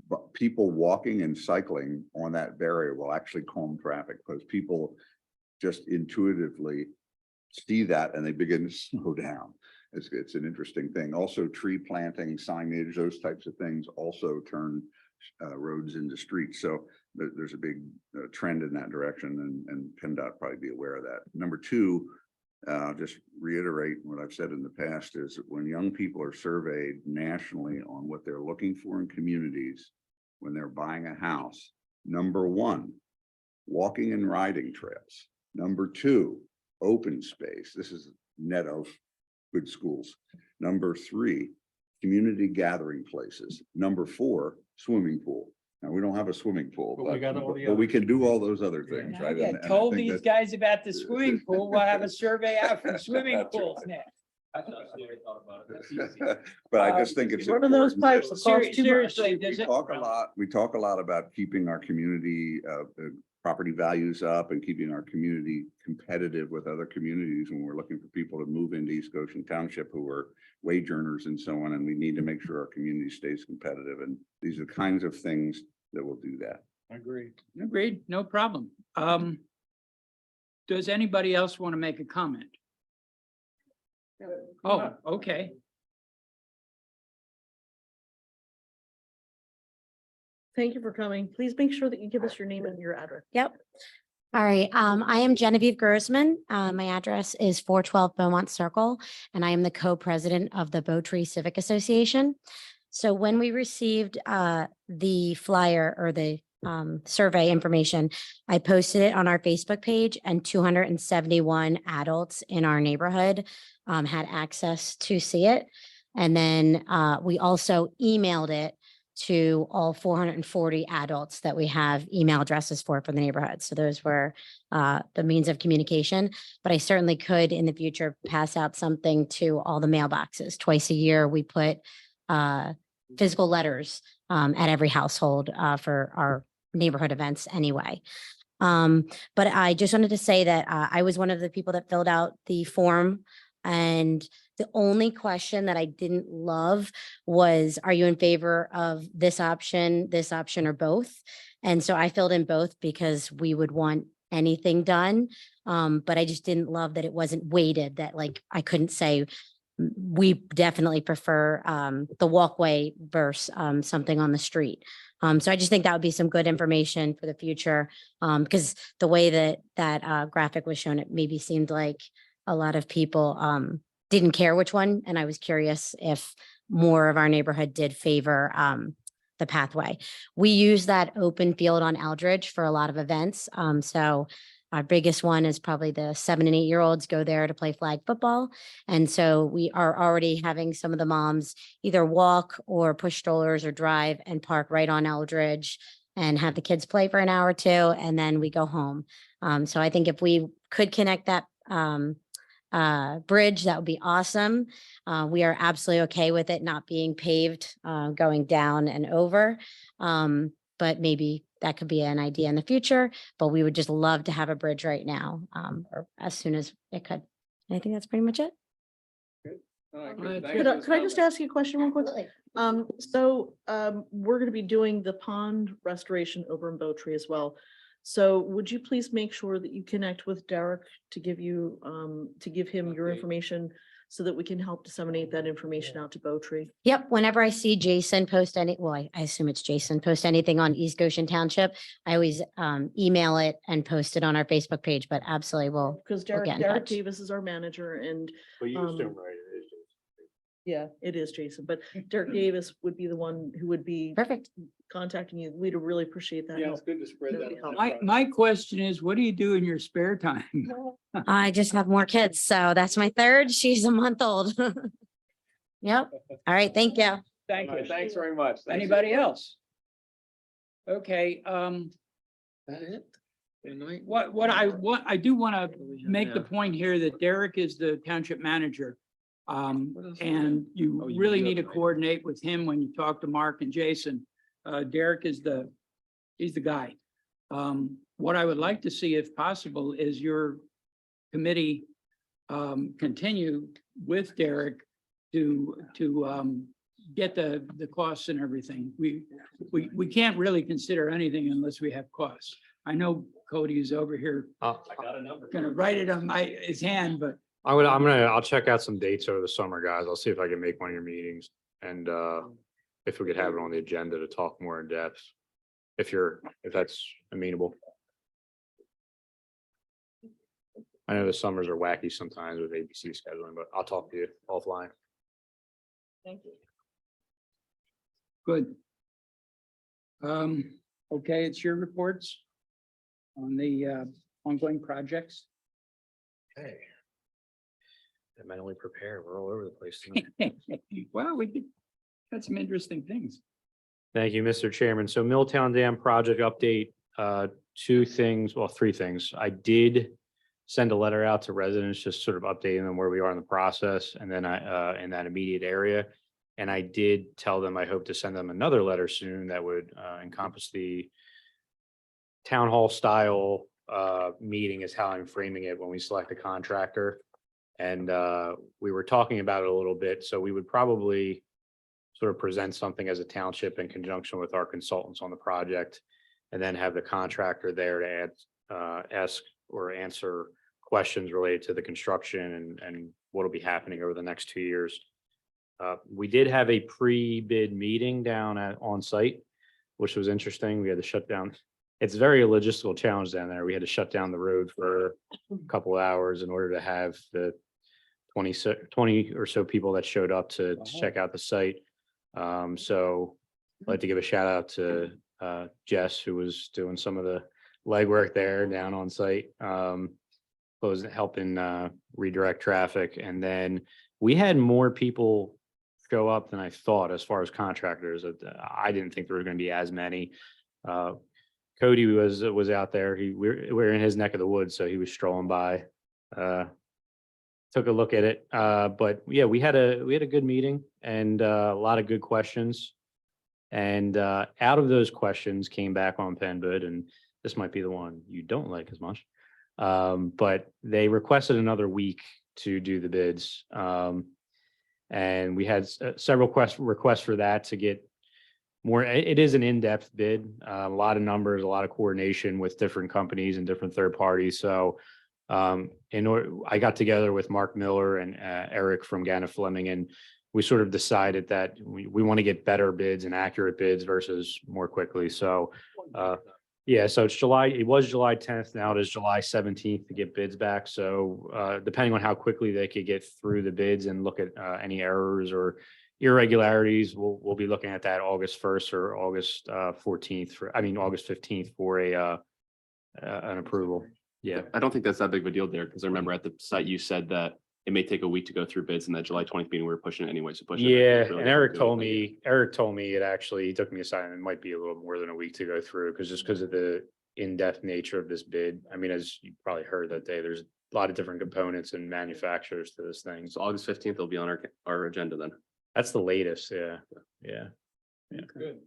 But people walking and cycling on that barrier will actually calm traffic because people just intuitively see that and they begin to slow down. It's an interesting thing. Also, tree planting, signage, those types of things also turn roads into streets. So there's a big trend in that direction, and PennDOT probably be aware of that. Number two, just reiterate what I've said in the past is that when young people are surveyed nationally on what they're looking for in communities, when they're buying a house, number one, walking and riding trails. Number two, open space. This is net of good schools. Number three, community gathering places. Number four, swimming pool. Now, we don't have a swimming pool, But we got all the but we others. can do all those other things, I right? get And I told think these that- guys about the swimming pool. We'll have a survey out for swimming pools next. That's not what I thought about it. That's easy. But I just think it's. One of those important pipes that- will cost too much. Seriously, does We it? talk a lot about keeping our community, property values up and keeping our community competitive with other communities when we're looking for people to move into East Goshen Township who are wage earners and so on, and we need to make sure our community stays competitive. And these are the kinds of things that will do that. Agreed. Agreed, no problem. Does anybody else want to make a comment? Oh, okay. Thank you for coming. Please make sure that you give us your name and your address. Yep. All right. I am Genevieve Grossman. My address is 412 Beaumont Circle, and I am the co-president of the Bow Tree Civic Association. So when we received the flyer or the survey information, I posted it on our Facebook page, and 271 adults in our neighborhood had access to see it. And then we also emailed it to all 440 adults that we have email addresses for the neighborhood. So those were the means of communication, but I certainly could in the future pass out something to all the mailboxes. Twice a year, we put physical letters at every household for our neighborhood events anyway. But I just wanted to say that I was one of the people that filled out the form, and the only question that I didn't love was, are you in favor of this option, or both? And so I filled in both because we would want anything done. But I just didn't love that it wasn't weighted, that like I couldn't say we definitely prefer the walkway versus something on the street. So I just think that would be some good information for the future. Because the way that graphic was shown, it maybe seemed like a lot of people didn't care which one. And I was curious if more of our neighborhood did favor the pathway. We use that open field on Eldridge for a lot of events. So our biggest one is probably the 7 and 8-year-olds go there to play flag football. And so we are already having some of the moms either walk or push strollers or drive and park right on Eldridge and have the kids play for an hour or two, and then we go home. So I think if we could connect that bridge, that would be awesome. We are absolutely okay with it not being paved, going down and over. But maybe that could be an idea in the future, but we would just love to have a bridge right now, or as soon as it could. I think that's pretty much it. Could I just ask you a question real quick? We're gonna be doing the pond restoration over in Bowtree as well. So would you please make sure that you connect with Derek to give him your information so that we can help disseminate that information out to Bowtree? Yep, whenever I see Jason post I assume it's Jason, post anything on East Goshen Township, I always email it and post it on our Facebook page, but absolutely will. Because We'll Derek get in Derek touch. Davis is our manager and But you Um, assume, right? It is Jason. yeah, it is Jason, but Derek Davis would be the one who would be Perfect. contacting you. We'd really appreciate that Yeah, help. it's good to spread That'd be that. helpful. My question is, what do you do in your spare time? I just have more kids, so that's my third. She's a month old. Yep. All right, thank you. Thank you. Thanks very much. Thanks. Anybody else? Okay, That it? Good night. what I do want to make the point here that Derek is the township manager. And you Oh, you really do need to have it. coordinate with him when you talk to Mark and Jason. Derek is he's the guy. What I would like to see, if possible, is your committee continue with Derek to get the costs and everything. We can't really consider anything unless we have costs. I know Cody is over here I got a number. gonna write it on his hand, but I'll check out some dates over the summer, guys. I'll see if I can make one of your meetings and if we could have it on the agenda to talk more in depth. If that's amenable. I know the summers are wacky sometimes with ABC scheduling, but I'll talk to you offline. Thank you. good. Okay, it's your reports on the ongoing projects. Hey. I'm mentally prepared. We're all over the place tonight. Well, we had some interesting things. Thank you, Mr. Chairman. So Milltown Dam project update, three things. I did send a letter out to residents, just sort of updating them where we are in the process and then in that immediate area. And I did tell them I hope to send them another letter soon that would encompass the town hall style meeting is how I'm framing it when we select a contractor. And we were talking about it a little bit, so we would probably sort of present something as a township in conjunction with our consultants on the project, and then have the contractor there to ask or answer questions related to the construction and what'll be happening over the next 2 years. We did have a pre-bid meeting down on site, which was interesting. We had to shut down. It's a very logistical challenge down there. We had to shut down the road for a couple of hours in order to have the 20 or so people that showed up to check out the site. So I'd like to give a shout out to Jess, who was doing some of the legwork there down on site, helping redirect traffic. And then we had more people show up than I thought as far as contractors. I didn't think there were going to be as many. Cody was out there. We're in his neck of the woods, so he was strolling by. Took a look at it. But yeah, we had a good meeting and a lot of good questions. And out of those questions came back on Penbud, and this might be the one you don't like as much. But they requested another week to do the bids. And we had several requests for that to get more. It is an in-depth bid, a lot of numbers, a lot of coordination with different companies and different third parties. So In order, I got together with Mark Miller and Eric from Gannett Fleming, and we sort of decided that we want to get better bids and accurate bids versus more quickly. So, yeah, so it was July 10th. Now it is July 17th to get bids back. So, depending on how quickly they could get through the bids and look at any errors or irregularities, we'll be looking at that August 1st or August 14th August 15th for an approval. Yeah. I don't think that's that big of a deal there, because I remember at the site you said that it may take a week to go through bids, and that July 20th meeting, we were pushing it anyway, so push it. Yeah, Really and Eric do it. told me he took me aside, and it might be a little more than a week to go through, because of the in-depth nature of this bid. I mean, as you probably heard that day, there's a lot of different components and manufacturers to this thing. So August 15th will be on our agenda then. That's the latest, yeah. Good.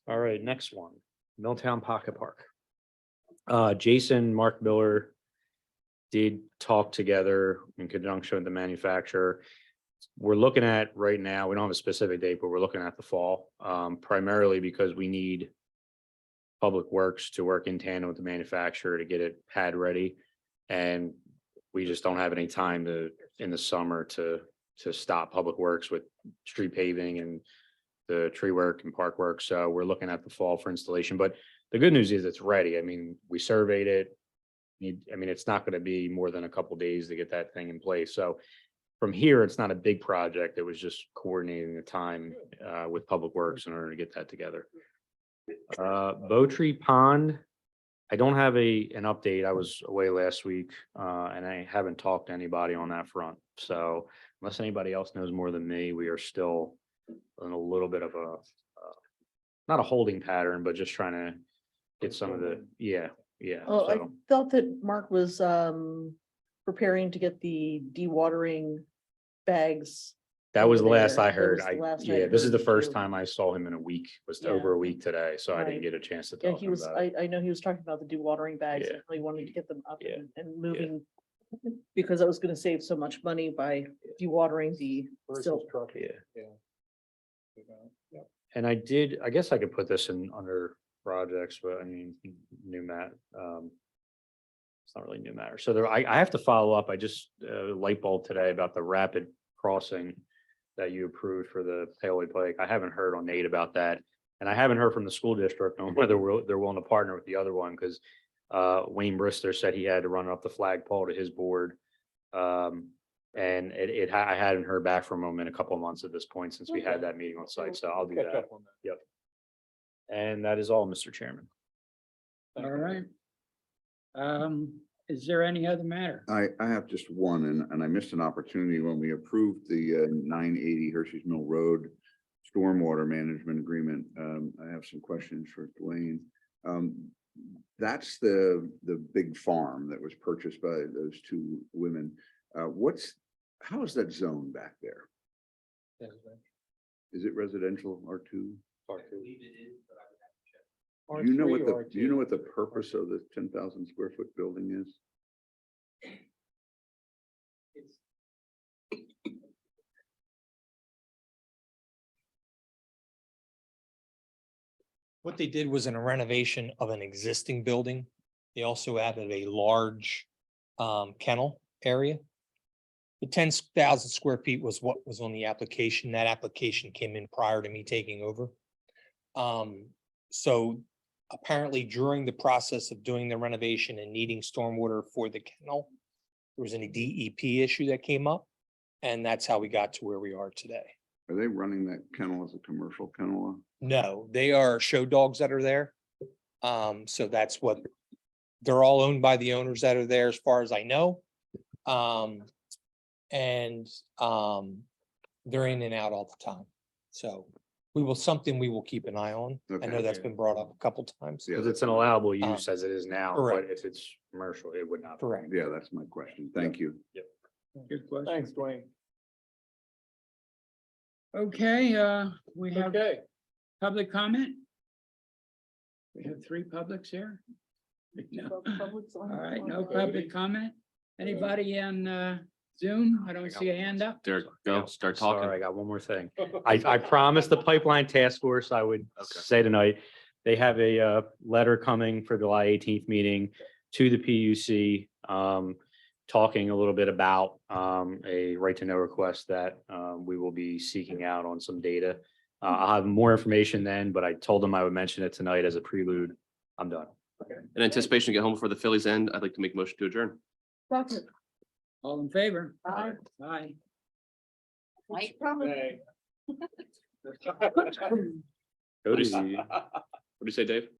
All right, next one, Milltown Pocket Park. Jason, Mark Miller did talk together in conjunction with the manufacturer. We're looking at right now, we don't have a specific date, but we're looking at the fall, primarily because we need Public Works to work in tandem with the manufacturer to get it pad ready. And we just don't have any time in the summer to stop Public Works with street paving and the tree work and park work. So we're looking at the fall for installation, but the good news is it's ready. I mean, we surveyed it. It's not going to be more than a couple days to get that thing in place. So from here, it's not a big project. It was just coordinating the time with Public Works in order to get that together. Bowtree Pond, I don't have an update. I was away last week and I haven't talked to anybody on that front. So unless anybody else knows more than me, we are still in a little bit of not a holding pattern, but just trying to get some of the, yeah. Oh, I So thought that Mark was preparing to get the dewatering bags. that was the over last there. I That heard. was the last I This is heard the first too. time I saw him in a week, was Yeah. over a week today. So I didn't Right. get a chance to Yeah, talk to he him was, about it. I know he was talking about the dewatering bags, Yeah. and really wanted to get them up Yeah. and moving. Because I was gonna save so much money by dewatering the silt. Yeah. And I guess I could put this in under projects, but I mean, new mat, it's not really new matter. So I have to follow up. I just, light bulb today about the rapid crossing that you approved for the Paoli Pike. I haven't heard on Nate about that. And I haven't heard from the school district on whether they're willing to partner with the other one, because Wayne Brister said he had to run up the flagpole to his board. And I hadn't heard back from him in a couple of months at this point since we had that meeting on site. So I'll do Catch that. up on that. Yep. And that is all, Mr. Chairman. All right. Is there any other matter? I have just one, and I missed an opportunity when we approved the 980 Hershey's Mill Road stormwater management agreement. I have some questions for Dwayne. That's the big farm that was purchased by those two women. How is that zone back there? Is it residential R2? Do you know what the purpose of the 10,000 square foot building is? What they did was in a renovation of an existing building. They also added a large kennel area. The 10,000 square feet was what was on the application. That application came in prior to me taking over. So apparently during the process of doing the renovation and needing stormwater for the kennel, there was a DEP issue that came up, and that's how we got to where we are today. Are they running that kennel as a commercial kennel? No, they are show dogs that are there. So that's what, they're all owned by the owners that are there as far as I know. And they're in and out all the time. So we will keep an eye on. I know Okay. that's been brought up a couple times. Yeah, Because it's an allowable use as it is now, but correct. if it's commercial, it would not. be. Correct. Yeah, that's my question. Thank you. Good question. Thanks, Dwayne. Okay, we have Okay. public comment. We have 3 publics here. No. All right, no public comment. Anybody on Zoom? I don't see a hand up. Derek, go, start Sorry, talking. I got one more thing. I promised the pipeline task force I would Okay. say tonight, they have a letter coming for the July 18th meeting to the PUC, talking a little bit about a right to know request that we will be seeking out on some data. I'll have more information then, but I told them I would mention it tonight as a prelude. I'm done. In anticipation to get home before the Phillies end, I'd like to make a motion to adjourn. All in favor? Aye. Aye. Cody. What do you say, Dave?